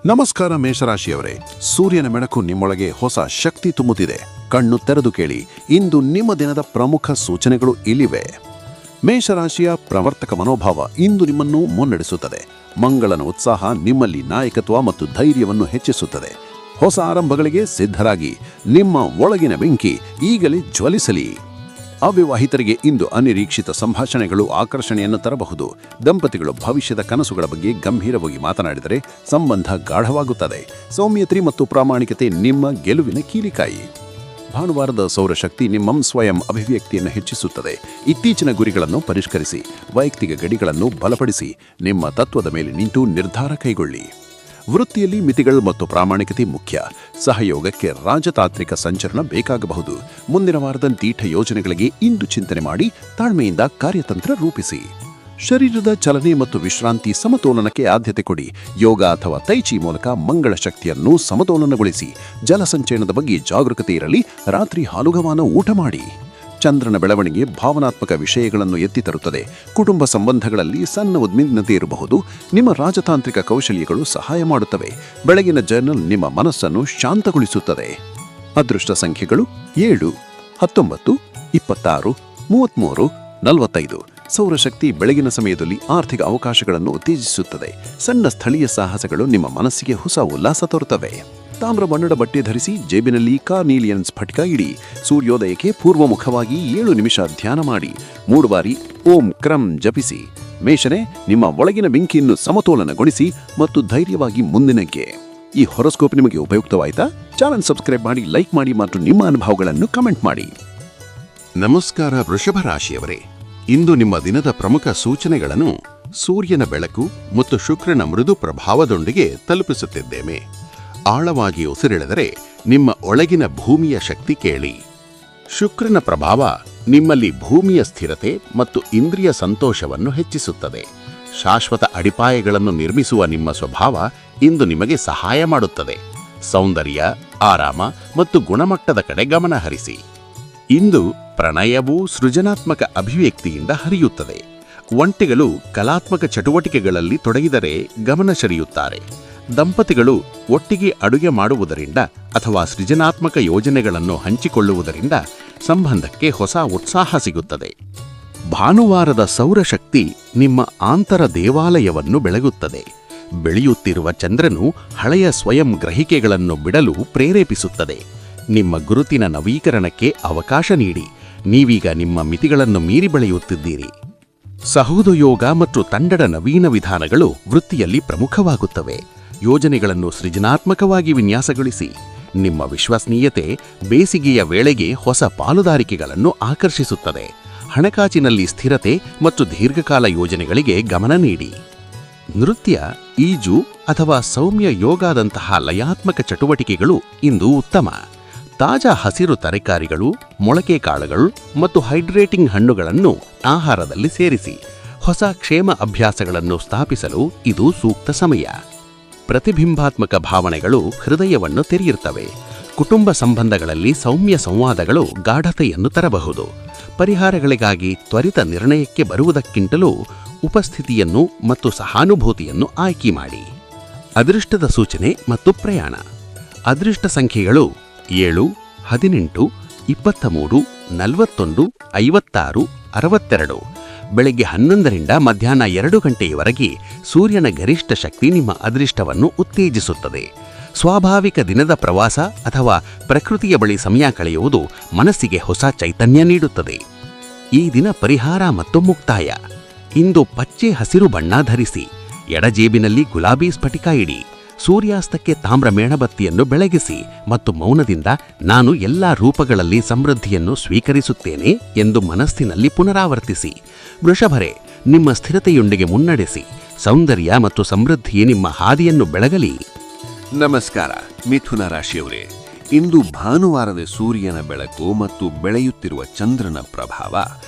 ನಮಸ್ಕಾರ ಮೇಷರಾಶಿಯವರೇ, ಸೂರ್ಯನ ಬೆಳಕು ನಿಮ್ಮೊಳಗೆ ಹೊಸ ಶಕ್ತಿ ತುಂಬುತ್ತಿದೆ. ಕಣ್ಣು ತೆರೆದು ಕೇಳಿ, ಇಂದು ನಿಮ್ಮ ದಿನದ ಪ್ರಮುಖ ಸೂಚನೆಗಳು ಇಲ್ಲಿವೆ. ಮೇಷರಾಶಿಯ ಪ್ರವರ್ತಕ ಮನೋಭಾವ ಇಂದು ನಿಮ್ಮನ್ನು ಮುನ್ನಡೆಸುತ್ತದೆ. ಮಂಗಳನ ಉತ್ಸಾಹ ನಿಮ್ಮಲ್ಲಿ ನಾಯಕತ್ವ ಮತ್ತು ಧೈರ್ಯವನ್ನು ಹೆಚ್ಚಿಸುತ್ತದೆ. ಹೊಸ ಆರಂಭಗಳಿಗೆ ಸಿದ್ಧರಾಗಿ, ನಿಮ್ಮ ಒಳಗಿನ ಬೆಂಕಿ ಈಗಲೇ ಜ್ವಲಿಸಲಿ. ಅವಿವಾಹಿತರಿಗೆ ಇಂದು ಅನಿರೀಕ್ಷಿತ ಸಂಭಾಷಣೆಗಳು ಆಕರ್ಷಣೆಯನ್ನು ತರಬಹುದು. ದಂಪತಿಗಳು ಭವಿಷ್ಯದ ಕನಸುಗಳ ಬಗ್ಗೆ ಗಂಭೀರವಾಗಿ ಮಾತನಾಡಿದರೆ ಸಂಬಂಧ ಗಾಢವಾಗುತ್ತದೆ. ಸೌಮ್ಯತೆ ಮತ್ತು ಪ್ರಾಮಾಣಿಕತೆ ನಿಮ್ಮ ಗೆಲುವಿನ ಕೀಲಿಕಾಯಿ. ಭಾನುವಾರದ ಸೌರಶಕ್ತಿ ನಿಮ್ಮ ಸ್ವಯಂ ಅಭಿವ್ಯಕ್ತಿಯನ್ನು ಹೆಚ್ಚಿಸುತ್ತದೆ. ಇತ್ತೀಚಿನ ಗುರಿಗಳನ್ನು ಪರಿಷ್ಕರಿಸಿ, ವೈಯಕ್ತಿಕ ಗಡಿಗಳನ್ನು ಬಲಪಡಿಸಿ, ನಿಮ್ಮ ತತ್ವದ ಮೇಲೆ ನಿಂತು ನಿರ್ಧಾರ ಕೈಗೊಳ್ಳಿ. ವೃತ್ತಿಯಲ್ಲಿ ಮಿತಿಗಳು ಮತ್ತು ಪ್ರಾಮಾಣಿಕತೆ ಮುಖ್ಯ. ಸಹಯೋಗಕ್ಕೆ ರಾಜತಾಂತ್ರಿಕ ಸಂಚಲನ ಬೇಕಾಗಬಹುದು. ಮುಂದಿನ ವಾರದ ದೀಠ ಯೋಜನೆಗಳಿಗೆ ಇಂದು ಚಿಂತನೆ ಮಾಡಿ ತಾಳ್ಮೆಯಿಂದ ಕಾರ್ಯತಂತ್ರ ರೂಪಿಸಿ. ಶರೀರದ ಚಲನೆ ಮತ್ತು ವಿಶ್ರಾಂತಿ ಸಮತೋಲನಕ್ಕೆ ಆದ್ಯತೆ ಕೊಡಿ. ಯೋಗ ಅಥವಾ ತೈಚಿ ಮೂಲಕ ಮಂಗಳ ಶಕ್ತಿಯನ್ನು ಸಮತೋಲನಗೊಳಿಸಿ. ಜಲಸಂಚಯನದ ಬಗ್ಗೆ ಜಾಗರೂಕತೆ ಇರಲಿ. ರಾತ್ರಿ ಹಾಲುಗವಾನ ಊಟ ಮಾಡಿ. ಚಂದ್ರನ ಬೆಳವಣಿಗೆ ಭಾವನಾತ್ಮಕ ವಿಷಯಗಳನ್ನು ಎತ್ತಿ ತರುತ್ತದೆ. ಕುಟುಂಬ ಸಂಬಂಧಗಳಲ್ಲಿ ಸಣ್ಣ ಉದ್ವಿಗ್ನತೆ ಇರಬಹುದು. ನಿಮ್ಮ ರಾಜತಾಂತ್ರಿಕ ಕೌಶಲ್ಯಗಳು ಸಹಾಯ ಮಾಡುತ್ತವೆ. ಬೆಳಗಿನ ಜರ್ನಲ್ ನಿಮ್ಮ ಮನಸ್ಸನ್ನು ಶಾಂತಗೊಳಿಸುತ್ತದೆ. ಅದೃಷ್ಟ ಸಂಖ್ಯೆಗಳು 7, 19, 26, 33, 45. ಸೌರಶಕ್ತಿ ಬೆಳಗಿನ ಸಮಯದಲ್ಲಿ ಆರ್ಥಿಕ ಅವಕಾಶಗಳನ್ನು ಉತ್ತೇಜಿಸುತ್ತದೆ. ಸಣ್ಣ ಸ್ಥಳೀಯ ಸಾಹಸಗಳು ನಿಮ್ಮ ಮನಸ್ಸಿಗೆ ಹೊಸ ಉಲ್ಲಾಸ ತರುತ್ತವೆ. ತಾಮ್ರ ಬಣ್ಣದ ಬಟ್ಟೆ ಧರಿಸಿ, ಜೇಬಿನಲ್ಲಿ ಕಾರ್ನೀಲಿಯನ್ ಸ್ಫಟಿಕ ಇಡಿ. ಸೂರ್ಯೋದಯಕ್ಕೆ ಪೂರ್ವಮುಖವಾಗಿ 7 ನಿಮಿಷ ಧ್ಯಾನ ಮಾಡಿ. 3 ಬಾರಿ ಓಂ ಕ್ರಂ ಜಪಿಸಿ. ಮೇಷನೆ, ನಿಮ್ಮ ಒಳಗಿನ ಬೆಂಕಿಯನ್ನು ಸಮತೋಲನಗೊಳಿಸಿ ಮತ್ತು ಧೈರ್ಯವಾಗಿ ಮುಂದಿನಕ್ಕೆ. ಈ ಹೊರಸ್ಕೋಪ್ ನಿಮಗೆ ಉಪಯುಕ್ತವಾಯಿತಾ? ಚಾನೆಲ್ ಸಬ್ಸ್ಕ್ರೈಬ್ ಮಾಡಿ, ಲೈಕ್ ಮಾಡಿ ಮತ್ತು ನಿಮ್ಮ ಅನುಭವಗಳನ್ನು ಕಮೆಂಟ್ ಮಾಡಿ. ನಮಸ್ಕಾರ ವೃಷಭ ರಾಶಿಯವರೇ, ಇಂದು ನಿಮ್ಮ ದಿನದ ಪ್ರಮುಖ ಸೂಚನೆಗಳನ್ನು ಸೂರ್ಯನ ಬೆಳಕು ಮತ್ತು ಶುಕ್ರನ ಮೃದು ಪ್ರಭಾವದೊಂದಿಗೆ ತಲುಪಿಸುತ್ತಿದ್ದೇವೆ. ಆಳವಾಗಿ ಉಸಿರೆಳೆದರೆ ನಿಮ್ಮ ಒಳಗಿನ ಭೂಮಿಯ ಶಕ್ತಿ ಕೇಳಿ. ಶುಕ್ರನ ಪ್ರಭಾವ ನಿಮ್ಮಲ್ಲಿ ಭೂಮಿಯ ಸ್ಥಿರತೆ ಮತ್ತು ಇಂದ್ರಿಯ ಸಂತೋಷವನ್ನು ಹೆಚ್ಚಿಸುತ್ತದೆ. ಶಾಶ್ವತ ಅಡಿಪಾಯಗಳನ್ನು ನಿರ್ಮಿಸುವ ನಿಮ್ಮ ಸ್ವಭಾವ ಇಂದು ನಿಮಗೆ ಸಹಾಯ ಮಾಡುತ್ತದೆ. ಸೌಂದರ್ಯ, ಆರಾಮ ಮತ್ತು ಗುಣಮಟ್ಟದ ಕಡೆ ಗಮನ ಹರಿಸಿ. ಇಂದು ಪ್ರಣಯವೂ ಸೃಜನಾತ್ಮಕ ಅಭಿವ್ಯಕ್ತಿಯಿಂದ ಹರಿಯುತ್ತದೆ. ಒಂಟೆಗಳು ಕಲಾತ್ಮಕ ಚಟುವಟಿಕೆಗಳಲ್ಲಿ ತೊಡಗಿದರೆ ಗಮನ ಸೆಳೆಯುತ್ತಾರೆ. ದಂಪತಿಗಳು ಒಟ್ಟಿಗೆ ಅಡುಗೆ ಮಾಡುವುದರಿಂದ ಅಥವಾ ಸೃಜನಾತ್ಮಕ ಯೋಜನೆಗಳನ್ನು ಹಂಚಿಕೊಳ್ಳುವುದರಿಂದ ಸಂಬಂಧಕ್ಕೆ ಹೊಸ ಉತ್ಸಾಹ ಸಿಗುತ್ತದೆ. ಭಾನುವಾರದ ಸೌರಶಕ್ತಿ ನಿಮ್ಮ ಆಂತರ ದೇವಾಲಯವನ್ನು ಬೆಳಗುತ್ತದೆ. ಬೆಳೆಯುತ್ತಿರುವ ಚಂದ್ರನು ಹಳೆಯ ಸ್ವಯಂ ಗ್ರಹಿಕೆಗಳನ್ನು ಬಿಡಲು ಪ್ರೇರೇಪಿಸುತ್ತದೆ. ನಿಮ್ಮ ಗುರುತಿನ ನವೀಕರಣಕ್ಕೆ ಅವಕಾಶ ನೀಡಿ. ನೀವೀಗ ನಿಮ್ಮ ಮಿತಿಗಳನ್ನು ಮೀರಿ ಬೆಳೆಯುತ್ತಿದ್ದೀರಿ. ಸಹೋದಯೋಗ ಮತ್ತು ತಂಡದ ನವೀನ ವಿಧಾನಗಳು ವೃತ್ತಿಯಲ್ಲಿ ಪ್ರಮುಖವಾಗುತ್ತವೆ. ಯೋಜನೆಗಳನ್ನು ಸೃಜನಾತ್ಮಕವಾಗಿ ವಿನ್ಯಾಸಗೊಳಿಸಿ. ನಿಮ್ಮ ವಿಶ್ವಸನೀಯತೆ ಬೇಸಿಗೆಯ ವೇಳೆಗೆ ಹೊಸ ಪಾಲುದಾರಿಕೆಗಳನ್ನು ಆಕರ್ಷಿಸುತ್ತದೆ. ಹಣಕಾಸಿನಲ್ಲಿ ಸ್ಥಿರತೆ ಮತ್ತು ದೀರ್ಘಕಾಲ ಯೋಜನೆಗಳಿಗೆ ಗಮನ ನೀಡಿ. ನೃತ್ಯ, ಈಜು ಅಥವಾ ಸೌಮ್ಯ ಯೋಗದಂತಹ ಲಯಾತ್ಮಕ ಚಟುವಟಿಕೆಗಳು ಇಂದು ಉತ್ತಮ. ತಾಜಾ ಹಸಿರು ತರಕಾರಿಗಳು, ಮೊಳಕೆ ಕಾಳುಗಳು ಮತ್ತು ಹೈಡ್ರೇಟಿಂಗ್ ಹಣ್ಣುಗಳನ್ನು ಆಹಾರದಲ್ಲಿ ಸೇರಿಸಿ. ಹೊಸ ಕ್ಷೇಮ ಅಭ್ಯಾಸಗಳನ್ನು ಸ್ಥಾಪಿಸಲು ಇದು ಸೂಕ್ತ ಸಮಯ. ಪ್ರತಿಬಿಂಬಾತ್ಮಕ ಭಾವನೆಗಳು ಹೃದಯವನ್ನು ತೆರೆಯುತ್ತವೆ. ಕುಟುಂಬ ಸಂಬಂಧಗಳಲ್ಲಿ ಸೌಮ್ಯ ಸಂವಾದಗಳು ಗಾಢತೆಯನ್ನು ತರಬಹುದು. ಪರಿಹಾರಗಳಿಗಾಗಿ ತ್ವರಿತ ನಿರ್ಣಯಕ್ಕೆ ಬರುವುದಕ್ಕಿಂತಲೂ ಉಪಸ್ಥಿತಿಯನ್ನು ಮತ್ತು ಸಹಾನುಭೂತಿಯನ್ನು ಆಯ್ಕೆ ಮಾಡಿ. ಅದೃಷ್ಟದ ಸೂಚನೆ ಮತ್ತು ಪ್ರಯಾಣ. ಅದೃಷ್ಟ ಸಂಖ್ಯೆಗಳು 7, 18, 23, 41, 56, 62. ಬೆಳಗ್ಗೆ 11ರಿಂದ ಮಧ್ಯಾಹ್ನ 2 ಗಂಟೆಯವರೆಗೆ ಸೂರ್ಯನ ಗರಿಷ್ಠ ಶಕ್ತಿ ನಿಮ್ಮ ಅದೃಷ್ಟವನ್ನು ಉತ್ತೇಜಿಸುತ್ತದೆ. ಸ್ವಾಭಾವಿಕ ದಿನದ ಪ್ರವಾಸ ಅಥವಾ ಪ್ರಕೃತಿಯ ಬಳಿ ಸಮಯ ಕಳೆಯುವುದು ಮನಸ್ಸಿಗೆ ಹೊಸ ಚೈತನ್ಯ ನೀಡುತ್ತದೆ. ಈ ದಿನ ಪರಿಹಾರ ಮತ್ತು ಮುಕ್ತಾಯ. ಇಂದು ಪಚ್ಚೆ ಹಸಿರು ಬಣ್ಣ ಧರಿಸಿ. ಎಡಜೇಬಿನಲ್ಲಿ ಗುಲಾಬಿ ಸ್ಫಟಿಕ ಇಡಿ. ಸೂರ್ಯಾಸ್ತಕ್ಕೆ ತಾಮ್ರ ಮೇಣಬತ್ತಿಯನ್ನು ಬೆಳಗಿಸಿ ಮತ್ತು ಮೌನದಿಂದ ನಾನು ಎಲ್ಲ ರೂಪಗಳಲ್ಲಿ ಸಮೃದ್ಧಿಯನ್ನು ಸ್ವೀಕರಿಸುತ್ತೇನೆ ಎಂದು ಮನಸ್ಸಿನಲ್ಲಿ ಪುನರಾವರ್ತಿಸಿ. ವೃಷಭರೇ, ನಿಮ್ಮ ಸ್ಥಿರತೆಯೊಂದಿಗೆ ಮುನ್ನಡೆಸಿ. ಸೌಂದರ್ಯ ಮತ್ತು ಸಮೃದ್ಧಿಯೇ ನಿಮ್ಮ ಹಾದಿಯನ್ನು ಬೆಳಗಲಿ. ನಮಸ್ಕಾರ ಮಿಥುನ ರಾಶಿಯವರೇ, ಇಂದು ಭಾನುವಾರದ ಸೂರ್ಯನ ಬೆಳಕು ಮತ್ತು ಬೆಳೆಯುತ್ತಿರುವ ಚಂದ್ರನ ಪ್ರಭಾವ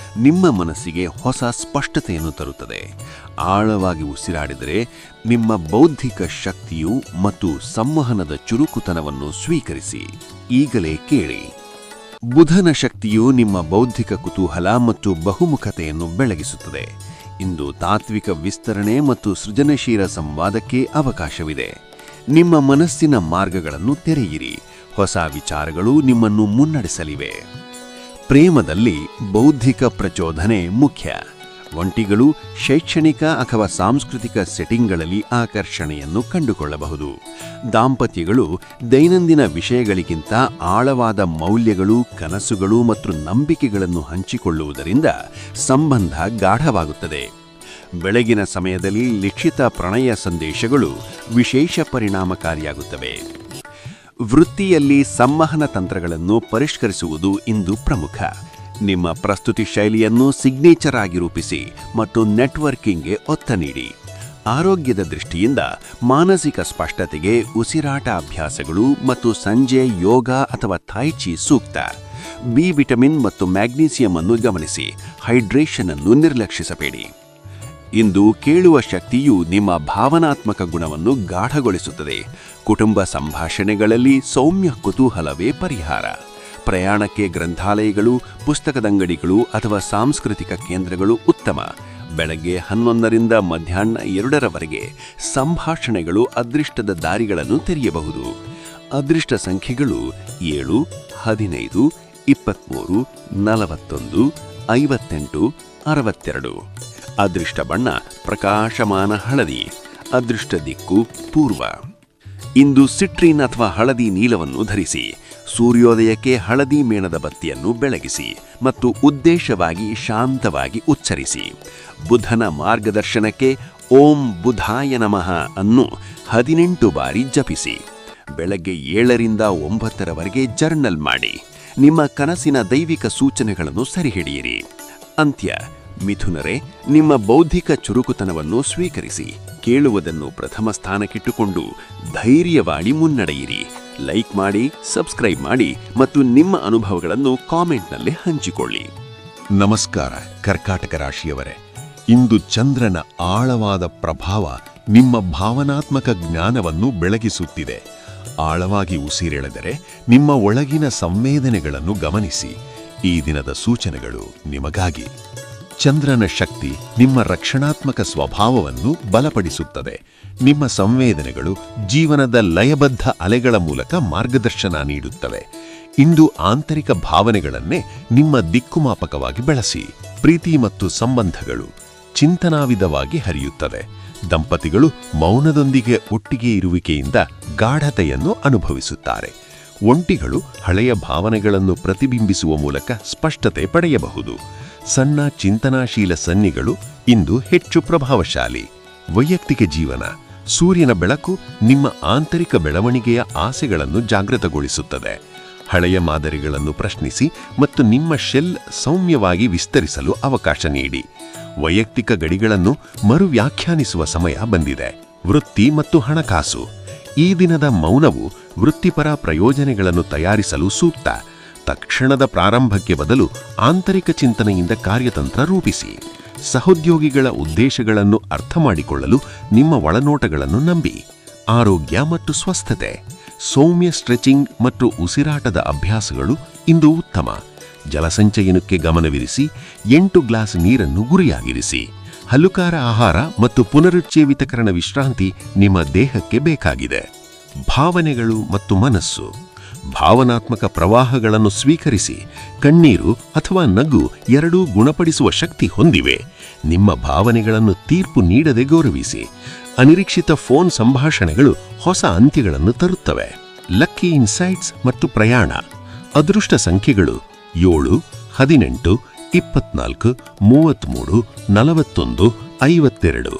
ನಿಮ್ಮ ಮನಸ್ಸಿಗೆ ಹೊಸ ಸ್ಪಷ್ಟತೆಯನ್ನು ತರುತ್ತದೆ. ಆಳವಾಗಿ ಉಸಿರಾಡಿದರೆ ನಿಮ್ಮ ಬೌದ್ಧಿಕ ಶಕ್ತಿಯು ಮತ್ತು ಸಂವಹನದ ಚುರುಕುತನವನ್ನು ಸ್ವೀಕರಿಸಿ. ಈಗಲೇ ಕೇಳಿ. ಬುಧನ ಶಕ್ತಿಯು ನಿಮ್ಮ ಬೌದ್ಧಿಕ ಕುತೂಹಲ ಮತ್ತು ಬಹುಮುಖತೆಯನ್ನು ಬೆಳಗಿಸುತ್ತದೆ. ಇಂದು ತಾತ್ವಿಕ ವಿಸ್ತರಣೆ ಮತ್ತು ಸೃಜನಶೀಲ ಸಂವಾದಕ್ಕೆ ಅವಕಾಶವಿದೆ. ನಿಮ್ಮ ಮನಸ್ಸಿನ ಮಾರ್ಗಗಳನ್ನು ತೆರೆಯಿರಿ. ಹೊಸ ವಿಚಾರಗಳು ನಿಮ್ಮನ್ನು ಮುನ್ನಡೆಸಲಿವೆ. ಪ್ರೇಮದಲ್ಲಿ ಬೌದ್ಧಿಕ ಪ್ರಚೋದನೆ ಮುಖ್ಯ. ಒಂಟಿಗಳು ಶೈಕ್ಷಣಿಕ ಅಥವಾ ಸಾಂಸ್ಕೃತಿಕ ಸೆಟ್ಟಿಂಗ್ಗಳಲ್ಲಿ ಆಕರ್ಷಣೆಯನ್ನು ಕಂಡುಕೊಳ್ಳಬಹುದು. ದಾಂಪತ್ಯಗಳು ದೈನಂದಿನ ವಿಷಯಗಳಿಗಿಂತ ಆಳವಾದ ಮೌಲ್ಯಗಳು, ಕನಸುಗಳು ಮತ್ತು ನಂಬಿಕೆಗಳನ್ನು ಹಂಚಿಕೊಳ್ಳುವುದರಿಂದ ಸಂಬಂಧ ಗಾಢವಾಗುತ್ತದೆ. ಬೆಳಗಿನ ಸಮಯದಲ್ಲಿ ಲಿಖಿತ ಪ್ರಣಯ ಸಂದೇಶಗಳು ವಿಶೇಷ ಪರಿಣಾಮಕಾರಿಯಾಗುತ್ತವೆ. ವೃತ್ತಿಯಲ್ಲಿ ಸಂವಹನ ತಂತ್ರಗಳನ್ನು ಪರಿಷ್ಕರಿಸುವುದು ಇಂದು ಪ್ರಮುಖ. ನಿಮ್ಮ ಪ್ರಸ್ತುತಿ ಶೈಲಿಯನ್ನು ಸಿಗ್ನೇಚರ್ ಆಗಿ ರೂಪಿಸಿ ಮತ್ತು ನೆಟ್ವರ್ಕಿಂಗ್ಗೆ ಒತ್ತ ನೀಡಿ. ಆರೋಗ್ಯದ ದೃಷ್ಟಿಯಿಂದ ಮಾನಸಿಕ ಸ್ಪಷ್ಟತೆಗೆ ಉಸಿರಾಟ ಅಭ್ಯಾಸಗಳು ಮತ್ತು ಸಂಜೆ ಯೋಗ ಅಥವಾ ಥೈಚಿ ಸೂಕ್ತ. ಬಿ ವಿಟಮಿನ್ ಮತ್ತು ಮ್ಯಾಗ್ನೀಸಿಯಂ ಅನ್ನು ಗಮನಿಸಿ. ಹೈಡ್ರೇಷನ್ ಅನ್ನು ನಿರ್ಲಕ್ಷಿಸಬೇಡಿ. ಇಂದು ಕೇಳುವ ಶಕ್ತಿಯು ನಿಮ್ಮ ಭಾವನಾತ್ಮಕ ಗುಣವನ್ನು ಗಾಢಗೊಳಿಸುತ್ತದೆ. ಕುಟುಂಬ ಸಂಭಾಷಣೆಗಳಲ್ಲಿ ಸೌಮ್ಯ ಕುತೂಹಲವೇ ಪರಿಹಾರ. ಪ್ರಯಾಣಕ್ಕೆ ಗ್ರಂಥಾಲಯಗಳು, ಪುಸ್ತಕದಂಗಡಿಗಳು ಅಥವಾ ಸಾಂಸ್ಕೃತಿಕ ಕೇಂದ್ರಗಳು ಉತ್ತಮ. ಬೆಳಗ್ಗೆ 11ರಿಂದ ಮಧ್ಯಾಹ್ನ 2ರವರೆಗೆ ಸಂಭಾಷಣೆಗಳು ಅದೃಷ್ಟದ ದಾರಿಗಳನ್ನು ತೆರೆಯಬಹುದು. ಅದೃಷ್ಟ ಸಂಖ್ಯೆಗಳು 7, 15, 23, 41, 58, 62. ಅದೃಷ್ಟ ಬಣ್ಣ ಪ್ರಕಾಶಮಾನ ಹಳದಿ. ಅದೃಷ್ಟ ದಿಕ್ಕು ಪೂರ್ವ. ಇಂದು ಸಿಟ್ರಿನ್ ಅಥವಾ ಹಳದಿ ನೀಲವನ್ನು ಧರಿಸಿ. ಸೂರ್ಯೋದಯಕ್ಕೆ ಹಳದಿ ಮೇಣದ ಬತ್ತಿಯನ್ನು ಬೆಳಗಿಸಿ ಮತ್ತು ಉದ್ದೇಶವಾಗಿ ಶಾಂತವಾಗಿ ಉಚ್ಚರಿಸಿ. ಬುಧನ ಮಾರ್ಗದರ್ಶನಕ್ಕೆ ಓಂ ಬುಧಾಯ ನಮಃ ಅನ್ನು 18 ಬಾರಿ ಜಪಿಸಿ. ಬೆಳಗ್ಗೆ 7ರಿಂದ 9ರವರೆಗೆ ಜರ್ನಲ್ ಮಾಡಿ. ನಿಮ್ಮ ಕನಸಿನ ದೈವಿಕ ಸೂಚನೆಗಳನ್ನು ಸರಿಹಿಡಿಯಿರಿ. ಅಂತ್ಯ. ಮಿಥುನರೇ, ನಿಮ್ಮ ಬೌದ್ಧಿಕ ಚುರುಕುತನವನ್ನು ಸ್ವೀಕರಿಸಿ. ಕೇಳುವುದನ್ನು ಪ್ರಥಮ ಸ್ಥಾನಕ್ಕಿಟ್ಟುಕೊಂಡು ಧೈರ್ಯವಾಗಿ ಮುನ್ನಡೆಯಿರಿ. ಲೈಕ್ ಮಾಡಿ, ಸಬ್ಸ್ಕ್ರೈಬ್ ಮಾಡಿ ಮತ್ತು ನಿಮ್ಮ ಅನುಭವಗಳನ್ನು ಕಾಮೆಂಟ್ನಲ್ಲಿ ಹಂಚಿಕೊಳ್ಳಿ. ನಮಸ್ಕಾರ ಕರ್ಕಾಟಕ ರಾಶಿಯವರೇ. ಇಂದು ಚಂದ್ರನ ಆಳವಾದ ಪ್ರಭಾವ ನಿಮ್ಮ ಭಾವನಾತ್ಮಕ ಜ್ಞಾನವನ್ನು ಬೆಳಗಿಸುತ್ತಿದೆ. ಆಳವಾಗಿ ಉಸಿರೆಳೆದರೆ ನಿಮ್ಮ ಒಳಗಿನ ಸಂವೇದನೆಗಳನ್ನು ಗಮನಿಸಿ. ಈ ದಿನದ ಸೂಚನೆಗಳು ನಿಮಗಾಗಿ. ಚಂದ್ರನ ಶಕ್ತಿ ನಿಮ್ಮ ರಕ್ಷಣಾತ್ಮಕ ಸ್ವಭಾವವನ್ನು ಬಲಪಡಿಸುತ್ತದೆ. ನಿಮ್ಮ ಸಂವೇದನೆಗಳು ಜೀವನದ ಲಯಬದ್ಧ ಅಲೆಗಳ ಮೂಲಕ ಮಾರ್ಗದರ್ಶನ ನೀಡುತ್ತವೆ. ಇಂದು ಆಂತರಿಕ ಭಾವನೆಗಳನ್ನೇ ನಿಮ್ಮ ದಿಕ್ಕುಮಾಪಕವಾಗಿ ಬಳಸಿ. ಪ್ರೀತಿ ಮತ್ತು ಸಂಬಂಧಗಳು ಚಿಂತನಾವಿಧವಾಗಿ ಹರಿಯುತ್ತದೆ. ದಂಪತಿಗಳು ಮೌನದೊಂದಿಗೆ ಒಟ್ಟಿಗೆ ಇರುವಿಕೆಯಿಂದ ಗಾಢತೆಯನ್ನು ಅನುಭವಿಸುತ್ತಾರೆ. ಒಂಟಿಗಳು ಹಳೆಯ ಭಾವನೆಗಳನ್ನು ಪ್ರತಿಬಿಂಬಿಸುವ ಮೂಲಕ ಸ್ಪಷ್ಟತೆ ಪಡೆಯಬಹುದು. ಸಣ್ಣ ಚಿಂತನಾಶೀಲ ಸನ್ನಿಗಳು ಇಂದು ಹೆಚ್ಚು ಪ್ರಭಾವಶಾಲಿ. ವೈಯಕ್ತಿಕ ಜೀವನ. ಸೂರ್ಯನ ಬೆಳಕು ನಿಮ್ಮ ಆಂತರಿಕ ಬೆಳವಣಿಗೆಯ ಆಸೆಗಳನ್ನು ಜಾಗೃತಗೊಳಿಸುತ್ತದೆ. ಹಳೆಯ ಮಾದರಿಗಳನ್ನು ಪ್ರಶ್ನಿಸಿ ಮತ್ತು ನಿಮ್ಮ ಶೆಲ್ ಸೌಮ್ಯವಾಗಿ ವಿಸ್ತರಿಸಲು ಅವಕಾಶ ನೀಡಿ. ವೈಯಕ್ತಿಕ ಗಡಿಗಳನ್ನು ಮರು ವ್ಯಾಖ್ಯಾನಿಸುವ ಸಮಯ ಬಂದಿದೆ. ವೃತ್ತಿ ಮತ್ತು ಹಣಕಾಸು. ಈ ದಿನದ ಮೌನವು ವೃತ್ತಿಪರ ಪ್ರಯೋಜನಗಳನ್ನು ತಯಾರಿಸಲು ಸೂಕ್ತ. ತಕ್ಷಣದ ಪ್ರಾರಂಭಕ್ಕೆ ಬದಲು ಆಂತರಿಕ ಚಿಂತನೆಯಿಂದ ಕಾರ್ಯತಂತ್ರ ರೂಪಿಸಿ. ಸಹೋದ್ಯೋಗಿಗಳ ಉದ್ದೇಶಗಳನ್ನು ಅರ್ಥ ಮಾಡಿಕೊಳ್ಳಲು ನಿಮ್ಮ ಒಳನೋಟಗಳನ್ನು ನಂಬಿ. ಆರೋಗ್ಯ ಮತ್ತು ಸ್ವಸ್ಥತೆ. ಸೌಮ್ಯ ಸ್ಟ್ರೆಚಿಂಗ್ ಮತ್ತು ಉಸಿರಾಟದ ಅಭ್ಯಾಸಗಳು ಇಂದು ಉತ್ತಮ. ಜಲಸಂಚಯನಕ್ಕೆ ಗಮನವಿರಿಸಿ. 8 ಗ್ಲಾಸ್ ನೀರನ್ನು ಗುರಿಯಾಗಿರಿಸಿ. ಹಲುಕಾರ ಆಹಾರ ಮತ್ತು ಪುನರುಜ್ಜೀವಿತಕರಣ ವಿಶ್ರಾಂತಿ ನಿಮ್ಮ ದೇಹಕ್ಕೆ ಬೇಕಾಗಿದೆ. ಭಾವನೆಗಳು ಮತ್ತು ಮನಸ್ಸು. ಭಾವನಾತ್ಮಕ ಪ್ರವಾಹಗಳನ್ನು ಸ್ವೀಕರಿಸಿ. ಕಣ್ಣೀರು ಅಥವಾ ನಗು ಎರಡೂ ಗುಣಪಡಿಸುವ ಶಕ್ತಿ ಹೊಂದಿವೆ. ನಿಮ್ಮ ಭಾವನೆಗಳನ್ನು ತೀರ್ಪು ನೀಡದೆ ಗೌರವಿಸಿ. ಅನಿರೀಕ್ಷಿತ ಫೋನ್ ಸಂಭಾಷಣೆಗಳು ಹೊಸ ಅಂತ್ಯಗಳನ್ನು ತರುತ್ತವೆ. ಲಕ್ಕಿ ಇನ್ಸೈಟ್ಸ್ ಮತ್ತು ಪ್ರಯಾಣ. ಅದೃಷ್ಟ ಸಂಖ್ಯೆಗಳು 7, 18, 24, 33, 41, 52.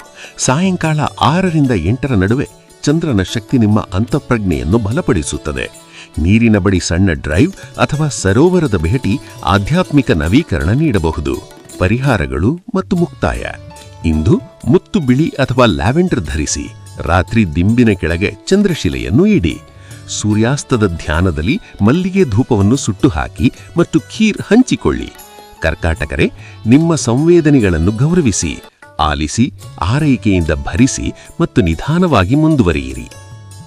ಸಾಯಂಕಾಲ 6ರಿಂದ 8ರ ನಡುವೆ ಚಂದ್ರನ ಶಕ್ತಿ ನಿಮ್ಮ ಅಂತಃಪ್ರಜ್ಞೆಯನ್ನು ಬಲಪಡಿಸುತ್ತದೆ. ನೀರಿನ ಬಳಿ ಸಣ್ಣ ಡ್ರೈವ್ ಅಥವಾ ಸರೋವರದ ಭೇಟಿ ಆಧ್ಯಾತ್ಮಿಕ ನವೀಕರಣ ನೀಡಬಹುದು. ಪರಿಹಾರಗಳು ಮತ್ತು ಮುಕ್ತಾಯ. ಇಂದು ಮುತ್ತು ಬಿಳಿ ಅಥವಾ ಲ್ಯಾವೆಂಡರ್ ಧರಿಸಿ. ರಾತ್ರಿ ದಿಂಬಿನ ಕೆಳಗೆ ಚಂದ್ರಶಿಲೆಯನ್ನು ಇಡಿ. ಸೂರ್ಯಾಸ್ತದ ಧ್ಯಾನದಲ್ಲಿ ಮಲ್ಲಿಗೆ ಧೂಪವನ್ನು ಸುಟ್ಟು ಹಾಕಿ ಮತ್ತು ಖೀರ್ ಹಂಚಿಕೊಳ್ಳಿ. ಕರ್ಕಾಟಕರೇ, ನಿಮ್ಮ ಸಂವೇದನೆಗಳನ್ನು ಗೌರವಿಸಿ. ಆಲಿಸಿ, ಆರೈಕೆಯಿಂದ ಭರಿಸಿ ಮತ್ತು ನಿಧಾನವಾಗಿ ಮುಂದುವರಿಯಿರಿ.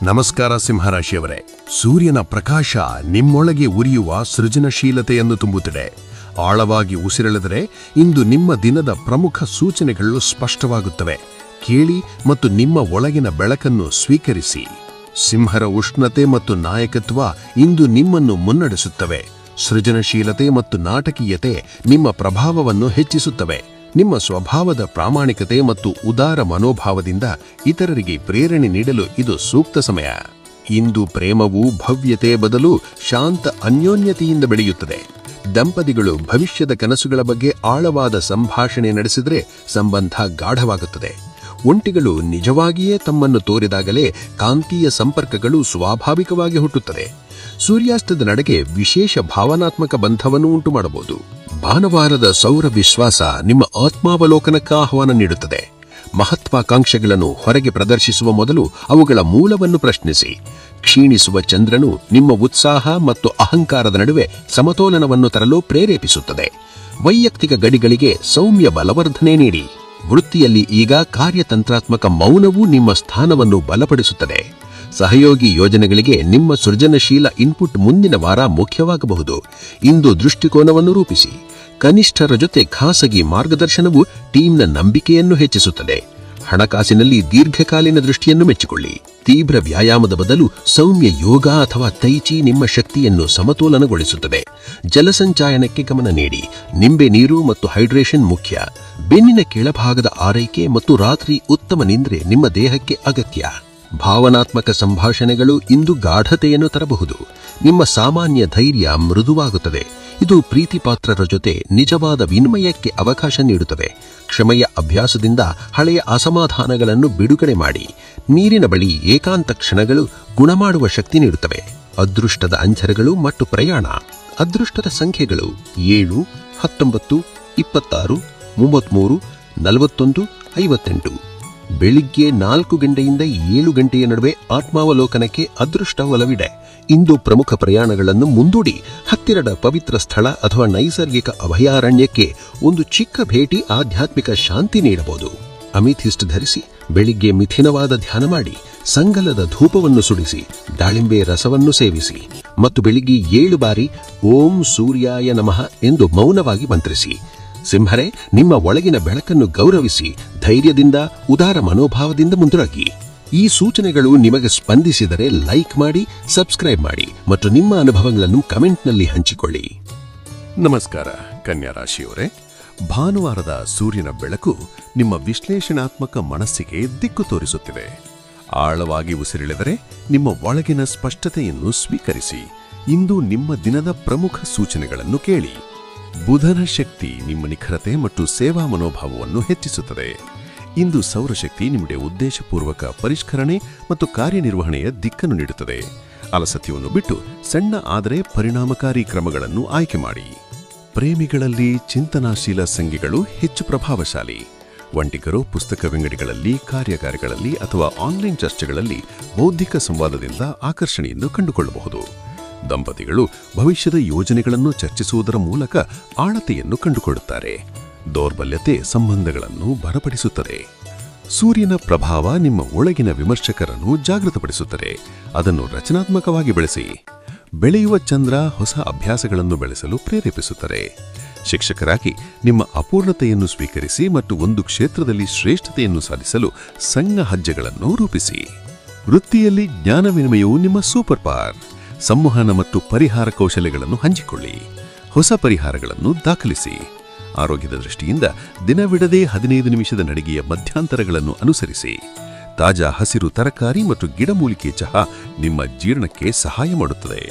ನಮಸ್ಕಾರ ಸಿಂಹರಾಶಿಯವರೇ. ಸೂರ್ಯನ ಪ್ರಕಾಶ ನಿಮ್ಮೊಳಗೆ ಉರಿಯುವ ಸೃಜನಶೀಲತೆಯನ್ನು ತುಂಬುತ್ತಿದೆ. ಆಳವಾಗಿ ಉಸಿರೆಳೆದರೆ ಇಂದು ನಿಮ್ಮ ದಿನದ ಪ್ರಮುಖ ಸೂಚನೆಗಳು ಸ್ಪಷ್ಟವಾಗುತ್ತವೆ. ಕೇಳಿ ಮತ್ತು ನಿಮ್ಮ ಒಳಗಿನ ಬೆಳಕನ್ನು ಸ್ವೀಕರಿಸಿ. ಸಿಂಹರ ಉಷ್ಣತೆ ಮತ್ತು ನಾಯಕತ್ವ ಇಂದು ನಿಮ್ಮನ್ನು ಮುನ್ನಡೆಸುತ್ತವೆ. ಸೃಜನಶೀಲತೆ ಮತ್ತು ನಾಟಕೀಯತೆ ನಿಮ್ಮ ಪ್ರಭಾವವನ್ನು ಹೆಚ್ಚಿಸುತ್ತವೆ. ನಿಮ್ಮ ಸ್ವಭಾವದ ಪ್ರಾಮಾಣಿಕತೆ ಮತ್ತು ಉದಾರ ಮನೋಭಾವದಿಂದ ಇತರರಿಗೆ ಪ್ರೇರಣೆ ನೀಡಲು ಇದು ಸೂಕ್ತ ಸಮಯ. ಇಂದು ಪ್ರೇಮವು ಭವ್ಯತೆ ಬದಲು ಶಾಂತ ಅನ್ಯೋನ್ಯತೆಯಿಂದ ಬೆಳೆಯುತ್ತದೆ. ದಂಪತಿಗಳು ಭವಿಷ್ಯದ ಕನಸುಗಳ ಬಗ್ಗೆ ಆಳವಾದ ಸಂಭಾಷಣೆ ನಡೆಸಿದರೆ ಸಂಬಂಧ ಗಾಢವಾಗುತ್ತದೆ. ಒಂಟಿಗಳು ನಿಜವಾಗಿಯೇ ತಮ್ಮನ್ನು ತೋರಿದಾಗಲೇ ಕಾಂತೀಯ ಸಂಪರ್ಕಗಳು ಸ್ವಾಭಾವಿಕವಾಗಿ ಹುಟ್ಟುತ್ತದೆ. ಸೂರ್ಯಾಸ್ತದ ನಡೆಗೆ ವಿಶೇಷ ಭಾವನಾತ್ಮಕ ಬಂಧವನ್ನು ಉಂಟುಮಾಡಬಹುದು. ಭಾನುವಾರದ ಸೌರ ವಿಶ್ವಾಸ ನಿಮ್ಮ ಆತ್ಮಾವಲೋಕನಕ್ಕೆ ಆಹ್ವಾನ ನೀಡುತ್ತದೆ. ಮಹತ್ವಾಕಾಂಕ್ಷೆಗಳನ್ನು ಹೊರಗೆ ಪ್ರದರ್ಶಿಸುವ ಮೊದಲು ಅವುಗಳ ಮೂಲವನ್ನು ಪ್ರಶ್ನಿಸಿ. ಕ್ಷೀಣಿಸುವ ಚಂದ್ರನು ನಿಮ್ಮ ಉತ್ಸಾಹ ಮತ್ತು ಅಹಂಕಾರದ ನಡುವೆ ಸಮತೋಲನವನ್ನು ತರಲು ಪ್ರೇರೇಪಿಸುತ್ತದೆ. ವೈಯಕ್ತಿಕ ಗಡಿಗಳಿಗೆ ಸೌಮ್ಯ ಬಲವರ್ಧನೆ ನೀಡಿ. ವೃತ್ತಿಯಲ್ಲಿ ಈಗ ಕಾರ್ಯತಂತ್ರಾತ್ಮಕ ಮೌನವು ನಿಮ್ಮ ಸ್ಥಾನವನ್ನು ಬಲಪಡಿಸುತ್ತದೆ. ಸಹಯೋಗಿ ಯೋಜನೆಗಳಿಗೆ ನಿಮ್ಮ ಸೃಜನಶೀಲ ಇನ್ಪುಟ್ ಮುಂದಿನ ವಾರ ಮುಖ್ಯವಾಗಬಹುದು. ಇಂದು ದೃಷ್ಟಿಕೋನವನ್ನು ರೂಪಿಸಿ. ಕನಿಷ್ಠರ ಜೊತೆ ಖಾಸಗಿ ಮಾರ್ಗದರ್ಶನವು ಟೀಮ್ನ ನಂಬಿಕೆಯನ್ನು ಹೆಚ್ಚಿಸುತ್ತದೆ. ಹಣಕಾಸಿನಲ್ಲಿ ದೀರ್ಘಕಾಲೀನ ದೃಷ್ಟಿಯನ್ನು ಮೆಚ್ಚಿಕೊಳ್ಳಿ. ತೀವ್ರ ವ್ಯಾಯಾಮದ ಬದಲು ಸೌಮ್ಯ ಯೋಗ ಅಥವಾ ತೈಚಿ ನಿಮ್ಮ ಶಕ್ತಿಯನ್ನು ಸಮತೋಲನಗೊಳಿಸುತ್ತದೆ. ಜಲಸಂಚಾಯನಕ್ಕೆ ಗಮನ ನೀಡಿ. ನಿಂಬೆ ನೀರು ಮತ್ತು ಹೈಡ್ರೇಷನ್ ಮುಖ್ಯ. ಬೆನ್ನಿನ ಕೆಳಭಾಗದ ಆರೈಕೆ ಮತ್ತು ರಾತ್ರಿ ಉತ್ತಮ ನಿದ್ರೆ ನಿಮ್ಮ ದೇಹಕ್ಕೆ ಅಗತ್ಯ. ಭಾವನಾತ್ಮಕ ಸಂಭಾಷಣೆಗಳು ಇಂದು ಗಾಢತೆಯನ್ನು ತರಬಹುದು. ನಿಮ್ಮ ಸಾಮಾನ್ಯ ಧೈರ್ಯ ಮೃದುವಾಗುತ್ತದೆ. ಇದು ಪ್ರೀತಿಪಾತ್ರರ ಜೊತೆ ನಿಜವಾದ ವಿನಿಮಯಕ್ಕೆ ಅವಕಾಶ ನೀಡುತ್ತದೆ. ಕ್ಷಮೆಯ ಅಭ್ಯಾಸದಿಂದ ಹಳೆಯ ಅಸಮಾಧಾನಗಳನ್ನು ಬಿಡುಗಡೆ ಮಾಡಿ. ನೀರಿನ ಬಳಿ ಏಕಾಂತ ಕ್ಷಣಗಳು ಗುಣಮಾಡುವ ಶಕ್ತಿ ನೀಡುತ್ತವೆ. ಅದೃಷ್ಟದ ಅಂಚರಗಳು ಮತ್ತು ಪ್ರಯಾಣ. ಅದೃಷ್ಟದ ಸಂಖ್ಯೆಗಳು 7, 19, 26, 33, 41, 58. ಬೆಳಿಗ್ಗೆ 4 ಗಂಟೆಯಿಂದ 7 ಗಂಟೆಯ ನಡುವೆ ಆತ್ಮಾವಲೋಕನಕ್ಕೆ ಅದೃಷ್ಟ ಒಲವಿದೆ. ಇಂದು ಪ್ರಮುಖ ಪ್ರಯಾಣಗಳನ್ನು ಮುಂದೂಡಿ. ಹತ್ತಿರದ ಪವಿತ್ರ ಸ್ಥಳ ಅಥವಾ ನೈಸರ್ಗಿಕ ಅಭಯಾರಣ್ಯಕ್ಕೆ ಒಂದು ಚಿಕ್ಕ ಭೇಟಿ ಆಧ್ಯಾತ್ಮಿಕ ಶಾಂತಿ ನೀಡಬಹುದು. ಅಮಿಥಿಸ್ಟ್ ಧರಿಸಿ. ಬೆಳಿಗ್ಗೆ ಮಿಥಿನವಾದ ಧ್ಯಾನ ಮಾಡಿ. ಸಂಗಲದ ಧೂಪವನ್ನು ಸುಡಿಸಿ. ದಾಳಿಂಬೆ ರಸವನ್ನು ಸೇವಿಸಿ ಮತ್ತು ಬೆಳಿಗ್ಗೆ 7 ಬಾರಿ ಓಂ ಸೂರ್ಯಾಯ ನಮಃ ಎಂದು ಮೌನವಾಗಿ ಮಂತ್ರಿಸಿ. ಸಿಂಹರೇ, ನಿಮ್ಮ ಒಳಗಿನ ಬೆಳಕನ್ನು ಗೌರವಿಸಿ. ಧೈರ್ಯದಿಂದ ಉದಾರ ಮನೋಭಾವದಿಂದ ಮುಂದುವರಿಗಿ. ಈ ಸೂಚನೆಗಳು ನಿಮಗೆ ಸ್ಪಂದಿಸಿದರೆ ಲೈಕ್ ಮಾಡಿ, ಸಬ್ಸ್ಕ್ರೈಬ್ ಮಾಡಿ ಮತ್ತು ನಿಮ್ಮ ಅನುಭವಗಳನ್ನು ಕಮೆಂಟ್ನಲ್ಲಿ ಹಂಚಿಕೊಳ್ಳಿ. ನಮಸ್ಕಾರ ಕನ್ಯಾ ರಾಶಿಯವರೇ. ಭಾನುವಾರದ ಸೂರ್ಯನ ಬೆಳಕು ನಿಮ್ಮ ವಿಶ್ಲೇಷಣಾತ್ಮಕ ಮನಸ್ಸಿಗೆ ದಿಕ್ಕು ತೋರಿಸುತ್ತಿದೆ. ಆಳವಾಗಿ ಉಸಿರೆಳೆದರೆ ನಿಮ್ಮ ಒಳಗಿನ ಸ್ಪಷ್ಟತೆಯನ್ನು ಸ್ವೀಕರಿಸಿ. ಇಂದು ನಿಮ್ಮ ದಿನದ ಪ್ರಮುಖ ಸೂಚನೆಗಳನ್ನು ಕೇಳಿ. ಬುಧನ ಶಕ್ತಿ ನಿಮ್ಮ ನಿಖರತೆ ಮತ್ತು ಸೇವಾ ಮನೋಭಾವವನ್ನು ಹೆಚ್ಚಿಸುತ್ತದೆ. ಇಂದು ಸೌರಶಕ್ತಿ ನಿಮಗೆ ಉದ್ದೇಶಪೂರ್ವಕ ಪರಿಷ್ಕರಣೆ ಮತ್ತು ಕಾರ್ಯನಿರ್ವಹಣೆಯ ದಿಕ್ಕನ್ನು ನೀಡುತ್ತದೆ. ಅಲಸತ್ಯವನ್ನು ಬಿಟ್ಟು ಸಣ್ಣ ಆದರೆ ಪರಿಣಾಮಕಾರಿ ಕ್ರಮಗಳನ್ನು ಆಯ್ಕೆ ಮಾಡಿ. ಪ್ರೇಮಿಗಳಲ್ಲಿ ಚಿಂತನಾಶೀಲ ಸಂಖ್ಯೆಗಳು ಹೆಚ್ಚು ಪ್ರಭಾವಶಾಲಿ. ಒಂಟಿಗರು ಪುಸ್ತಕವೆಂಗಡಿಗಳಲ್ಲಿ, ಕಾರ್ಯಾಗಾರಗಳಲ್ಲಿ ಅಥವಾ ಆನ್ಲೈನ್ ಚರ್ಚೆಗಳಲ್ಲಿ ಬೌದ್ಧಿಕ ಸಂವಾದದಿಂದ ಆಕರ್ಷಣೆಯನ್ನು ಕಂಡುಕೊಳ್ಳಬಹುದು. ದಂಪತಿಗಳು ಭವಿಷ್ಯದ ಯೋಜನೆಗಳನ್ನು ಚರ್ಚಿಸುವುದರ ಮೂಲಕ ಆಳತೆಯನ್ನು ಕಂಡುಕೊಳ್ಳುತ್ತಾರೆ. ದೌರ್ಬಲ್ಯತೆ ಸಂಬಂಧಗಳನ್ನು ಬಲಪಡಿಸುತ್ತದೆ. ಸೂರ್ಯನ ಪ್ರಭಾವ ನಿಮ್ಮ ಒಳಗಿನ ವಿಮರ್ಶಕರನ್ನು ಜಾಗೃತಪಡಿಸುತ್ತದೆ. ಅದನ್ನು ರಚನಾತ್ಮಕವಾಗಿ ಬೆಳೆಸಿ. ಬೆಳೆಯುವ ಚಂದ್ರ ಹೊಸ ಅಭ್ಯಾಸಗಳನ್ನು ಬೆಳೆಸಲು ಪ್ರೇರೇಪಿಸುತ್ತದೆ. ಶಿಕ್ಷಕರಾಗಿ ನಿಮ್ಮ ಅಪೂರ್ಣತೆಯನ್ನು ಸ್ವೀಕರಿಸಿ ಮತ್ತು ಒಂದು ಕ್ಷೇತ್ರದಲ್ಲಿ ಶ್ರೇಷ್ಠತೆಯನ್ನು ಸಾಧಿಸಲು ಸಣ್ಣ ಹೆಜ್ಜೆಗಳನ್ನು ರೂಪಿಸಿ. ವೃತ್ತಿಯಲ್ಲಿ ಜ್ಞಾನ ವಿನಿಮಯವು ನಿಮ್ಮ ಸೂಪರ್ ಪವರ್. ಸಂವಹನ ಮತ್ತು ಪರಿಹಾರ ಕೌಶಲ್ಯಗಳನ್ನು ಹಂಚಿಕೊಳ್ಳಿ. ಹೊಸ ಪರಿಹಾರಗಳನ್ನು ದಾಖಲಿಸಿ. ಆರೋಗ್ಯದ ದೃಷ್ಟಿಯಿಂದ ದಿನವಿಡದೆ 15 ನಿಮಿಷದ ನಡಿಗೆಯ ಮಧ್ಯಂತರಗಳನ್ನು ಅನುಸರಿಸಿ. ತಾಜಾ ಹಸಿರು ತರಕಾರಿ ಮತ್ತು ಗಿಡಮೂಲಿಕೆ ಚಹಾ ನಿಮ್ಮ ಜೀರ್ಣಕ್ಕೆ ಸಹಾಯ ಮಾಡುತ್ತದೆ.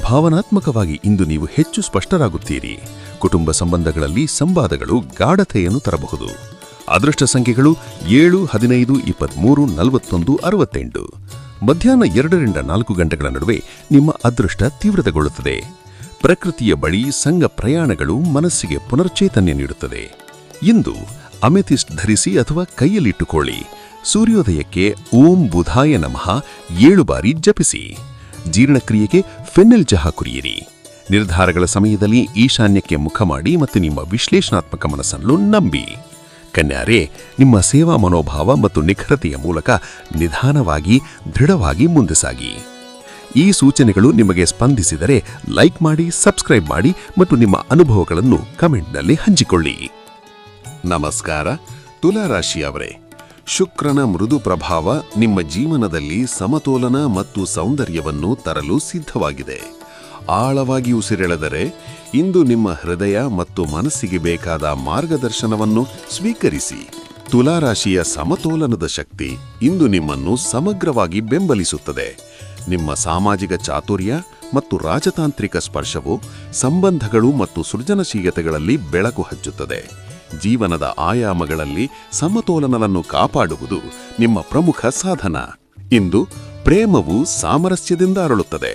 ಭಾವನಾತ್ಮಕವಾಗಿ ಇಂದು ನೀವು ಹೆಚ್ಚು ಸ್ಪಷ್ಟರಾಗುತ್ತೀರಿ. ಕುಟುಂಬ ಸಂಬಂಧಗಳಲ್ಲಿ ಸಂವಾದಗಳು ಗಾಢತೆಯನ್ನು ತರಬಹುದು. ಅದೃಷ್ಟ ಸಂಖ್ಯೆಗಳು 7, 15, 23, 41, 68. ಮಧ್ಯಾಹ್ನ 2 ರಿಂದ 4 ಗಂಟೆಗಳ ನಡುವೆ ನಿಮ್ಮ ಅದೃಷ್ಟ ತೀವ್ರತೆಗೊಳ್ಳುತ್ತದೆ. ಪ್ರಕೃತಿಯ ಬಳಿ ಸಂಘ ಪ್ರಯಾಣಗಳು ಮನಸ್ಸಿಗೆ ಪುನರ್ಚೇತನ್ಯ ನೀಡುತ್ತದೆ. ಇಂದು ಅಮೆಥಿಸ್ಟ್ ಧರಿಸಿ ಅಥವಾ ಕೈಯಲ್ಲಿಟ್ಟುಕೊಳ್ಳಿ. ಸೂರ್ಯೋದಯಕ್ಕೆ ಓಂ ಬುಧಾಯ ನಮಃ 7 ಬಾರಿ ಜಪಿಸಿ. ಜೀರ್ಣಕ್ರಿಯೆಗೆ ಫೆನ್ನೆಲ್ ಚಹಾ ಕುಡಿಯಿರಿ. ನಿರ್ಧಾರಗಳ ಸಮಯದಲ್ಲಿ ಈಶಾನ್ಯಕ್ಕೆ ಮುಖ ಮಾಡಿ ಮತ್ತು ನಿಮ್ಮ ವಿಶ್ಲೇಷಣಾತ್ಮಕ ಮನಸ್ಸನ್ನು ನಂಬಿ. ಕನ್ಯಾರೇ, ನಿಮ್ಮ ಸೇವಾ ಮನೋಭಾವ ಮತ್ತು ನಿಖರತೆಯ ಮೂಲಕ ನಿಧಾನವಾಗಿ ದೃಢವಾಗಿ ಮುಂದೆ ಸಾಗಿ. ಈ ಸೂಚನೆಗಳು ನಿಮಗೆ ಸ್ಪಂದಿಸಿದರೆ ಲೈಕ್ ಮಾಡಿ, ಸಬ್ಸ್ಕ್ರೈಬ್ ಮಾಡಿ ಮತ್ತು ನಿಮ್ಮ ಅನುಭವಗಳನ್ನು ಕಮೆಂಟ್ನಲ್ಲಿ ಹಂಚಿಕೊಳ್ಳಿ. ನಮಸ್ಕಾರ ತುಲಾ ರಾಶಿಯವರೇ. ಶುಕ್ರನ ಮೃದು ಪ್ರಭಾವ ನಿಮ್ಮ ಜೀವನದಲ್ಲಿ ಸಮತೋಲನ ಮತ್ತು ಸೌಂದರ್ಯವನ್ನು ತರಲು ಸಿದ್ಧವಾಗಿದೆ. ಆಳವಾಗಿ ಉಸಿರೆಳೆದರೆ ಇಂದು ನಿಮ್ಮ ಹೃದಯ ಮತ್ತು ಮನಸ್ಸಿಗೆ ಬೇಕಾದ ಮಾರ್ಗದರ್ಶನವನ್ನು ಸ್ವೀಕರಿಸಿ. ತುಲಾರಾಶಿಯ ಸಮತೋಲನದ ಶಕ್ತಿ ಇಂದು ನಿಮ್ಮನ್ನು ಸಮಗ್ರವಾಗಿ ಬೆಂಬಲಿಸುತ್ತದೆ. ನಿಮ್ಮ ಸಾಮಾಜಿಕ ಚಾತುರ್ಯ ಮತ್ತು ರಾಜತಾಂತ್ರಿಕ ಸ್ಪರ್ಶವು ಸಂಬಂಧಗಳು ಮತ್ತು ಸೃಜನಶೀಲತೆಗಳಲ್ಲಿ ಬೆಳಕು ಹಚ್ಚುತ್ತದೆ. ಜೀವನದ ಆಯಾಮಗಳಲ್ಲಿ ಸಮತೋಲನವನ್ನು ಕಾಪಾಡುವುದು ನಿಮ್ಮ ಪ್ರಮುಖ ಸಾಧನ. ಇಂದು ಪ್ರೇಮವು ಸಾಮರಸ್ಯದಿಂದ ಅರಳುತ್ತದೆ.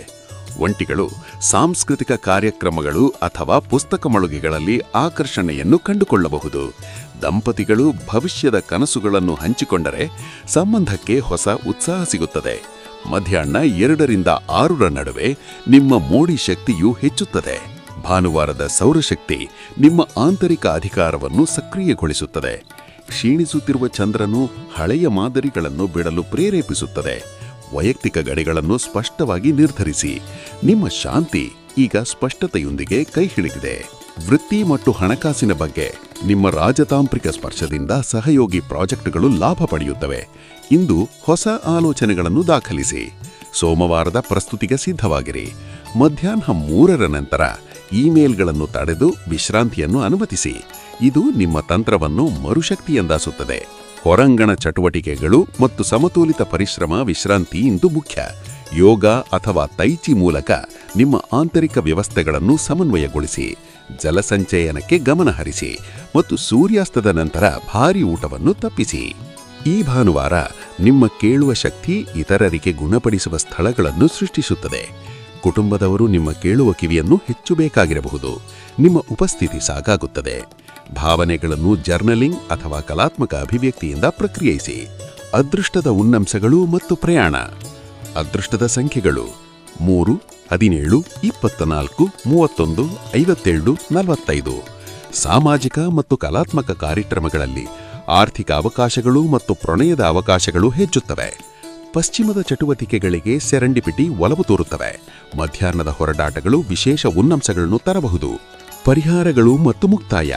ಒಂಟಿಗಳು ಸಾಂಸ್ಕೃತಿಕ ಕಾರ್ಯಕ್ರಮಗಳು ಅಥವಾ ಪುಸ್ತಕ ಮಳಿಗೆಗಳಲ್ಲಿ ಆಕರ್ಷಣೆಯನ್ನು ಕಂಡುಕೊಳ್ಳಬಹುದು. ದಂಪತಿಗಳು ಭವಿಷ್ಯದ ಕನಸುಗಳನ್ನು ಹಂಚಿಕೊಂಡರೆ ಸಂಬಂಧಕ್ಕೆ ಹೊಸ ಉತ್ಸಾಹ ಸಿಗುತ್ತದೆ. ಮಧ್ಯಾಹ್ನ 2 ರಿಂದ 6 ನಡುವೆ ನಿಮ್ಮ ಮೋಡಿ ಶಕ್ತಿಯು ಹೆಚ್ಚುತ್ತದೆ. ಭಾನುವಾರದ ಸೌರಶಕ್ತಿ ನಿಮ್ಮ ಆಂತರಿಕ ಅಧಿಕಾರವನ್ನು ಸಕ್ರಿಯಗೊಳಿಸುತ್ತದೆ. ಕ್ಷೀಣಿಸುತ್ತಿರುವ ಚಂದ್ರನು ಹಳೆಯ ಮಾದರಿಗಳನ್ನು ಬಿಡಲು ಪ್ರೇರೇಪಿಸುತ್ತದೆ. ವೈಯಕ್ತಿಕ ಗಡಿಗಳನ್ನು ಸ್ಪಷ್ಟವಾಗಿ ನಿರ್ಧರಿಸಿ. ನಿಮ್ಮ ಶಾಂತಿ ಈಗ ಸ್ಪಷ್ಟತೆಯೊಂದಿಗೆ ಕೈ ಹಿಡಿದಿದೆ. ವೃತ್ತಿ ಮತ್ತು ಹಣಕಾಸಿನ ಬಗ್ಗೆ ನಿಮ್ಮ ರಾಜತಾಂತ್ರಿಕ ಸ್ಪರ್ಶದಿಂದ ಸಹಯೋಗಿ ಪ್ರಾಜೆಕ್ಟ್ಗಳು ಲಾಭ ಪಡೆಯುತ್ತವೆ. ಇಂದು ಹೊಸ ಆಲೋಚನೆಗಳನ್ನು ದಾಖಲಿಸಿ. ಸೋಮವಾರದ ಪ್ರಸ್ತುತಿಗೆ ಸಿದ್ಧವಾಗಿರಿ. ಮಧ್ಯಾಹ್ನ 3 ನಂತರ ಇಮೇಲ್ಗಳನ್ನು ತಡೆದು ವಿಶ್ರಾಂತಿಯನ್ನು ಅನುಮತಿಸಿ. ಇದು ನಿಮ್ಮ ತಂತ್ರವನ್ನು ಮರುಶಕ್ತಿಯೆಂದಾಸುತ್ತದೆ. ಹೊರಾಂಗಣ ಚಟುವಟಿಕೆಗಳು ಮತ್ತು ಸಮತೋಲಿತ ಪರಿಶ್ರಮ ವಿಶ್ರಾಂತಿ ಇಂದು ಮುಖ್ಯ. ಯೋಗ ಅಥವಾ ತೈಚಿ ಮೂಲಕ ನಿಮ್ಮ ಆಂತರಿಕ ವ್ಯವಸ್ಥೆಗಳನ್ನು ಸಮನ್ವಯಗೊಳಿಸಿ. ಜಲಸಂಚಯನಕ್ಕೆ ಗಮನ ಹರಿಸಿ ಮತ್ತು ಸೂರ್ಯಾಸ್ತದ ನಂತರ ಭಾರೀ ಊಟವನ್ನು ತಪ್ಪಿಸಿ. ಈ ಭಾನುವಾರ ನಿಮ್ಮ ಕೇಳುವ ಶಕ್ತಿ ಇತರರಿಗೆ ಗುಣಪಡಿಸುವ ಸ್ಥಳಗಳನ್ನು ಸೃಷ್ಟಿಸುತ್ತದೆ. ಕುಟುಂಬದವರು ನಿಮ್ಮ ಕೇಳುವ ಕಿವಿಯನ್ನು ಹೆಚ್ಚು ಬೇಕಾಗಿರಬಹುದು. ನಿಮ್ಮ ಉಪಸ್ಥಿತಿ ಸಾಕಾಗುತ್ತದೆ. ಭಾವನೆಗಳನ್ನು ಜರ್ನಲಿಂಗ್ ಅಥವಾ ಕಲಾತ್ಮಕ ಅಭಿವ್ಯಕ್ತಿಯಿಂದ ಪ್ರಕ್ರಿಯಿಸಿ. ಅದೃಷ್ಟದ ಉನ್ನಂಶಗಳು ಮತ್ತು ಪ್ರಯಾಣ. ಅದೃಷ್ಟದ ಸಂಖ್ಯೆಗಳು 3, 17, 24, 31, 57, 45. ಸಾಮಾಜಿಕ ಮತ್ತು ಕಲಾತ್ಮಕ ಕಾರ್ಯಕ್ರಮಗಳಲ್ಲಿ ಆರ್ಥಿಕ ಅವಕಾಶಗಳು ಮತ್ತು ಪ್ರಣಯದ ಅವಕಾಶಗಳು ಹೆಚ್ಚುತ್ತವೆ. ಪಶ್ಚಿಮದ ಚಟುವಟಿಕೆಗಳಿಗೆ ಸೆರೆಂಡಿಪಿಟಿ ಒಲವು ತೋರುತ್ತವೆ. ಮಧ್ಯಾಹ್ನದ ಹೊರಡಾಟಗಳು ವಿಶೇಷ ಉನ್ನಂಶಗಳನ್ನು ತರಬಹುದು. ಪರಿಹಾರಗಳು ಮತ್ತು ಮುಕ್ತಾಯ.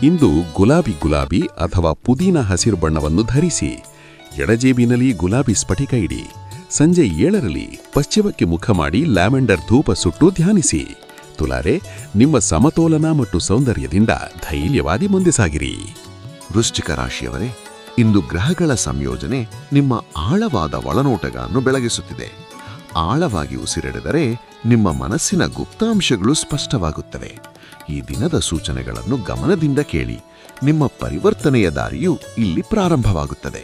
ಇಂದು ಗುಲಾಬಿ ಅಥವಾ ಪುದೀನ ಹಸಿರು ಬಣ್ಣವನ್ನು ಧರಿಸಿ. ಎಡಜೇಬಿನಲ್ಲಿ ಗುಲಾಬಿ ಸ್ಫಟಿಕ ಇಡಿ. ಸಂಜೆ 7ರಲ್ಲಿ ಪಶ್ಚಿಮಕ್ಕೆ ಮುಖ ಮಾಡಿ ಲ್ಯಾವೆಂಡರ್ ಧೂಪ ಸುಟ್ಟು ಧ್ಯಾನಿಸಿ. ತುಲಾರೆ, ನಿಮ್ಮ ಸಮತೋಲನ ಮತ್ತು ಸೌಂದರ್ಯದಿಂದ ಧೈರ್ಯವಾದಿ ಮುಂದೆ ಸಾಗಿರಿ. ವೃಶ್ಚಿಕ ರಾಶಿಯವರೇ, ಇಂದು ಗ್ರಹಗಳ ಸಂಯೋಜನೆ ನಿಮ್ಮ ಆಳವಾದ ಒಳನೋಟಗಳನ್ನು ಬೆಳಗಿಸುತ್ತಿದೆ. ಆಳವಾಗಿ ಉಸಿರೆಳೆದರೆ ನಿಮ್ಮ ಮನಸ್ಸಿನ ಗುಪ್ತಾಂಶಗಳು ಸ್ಪಷ್ಟವಾಗುತ್ತವೆ. ಈ ದಿನದ ಸೂಚನೆಗಳನ್ನು ಗಮನದಿಂದ ಕೇಳಿ. ನಿಮ್ಮ ಪರಿವರ್ತನೆಯ ದಾರಿಯು ಇಲ್ಲಿ ಪ್ರಾರಂಭವಾಗುತ್ತದೆ.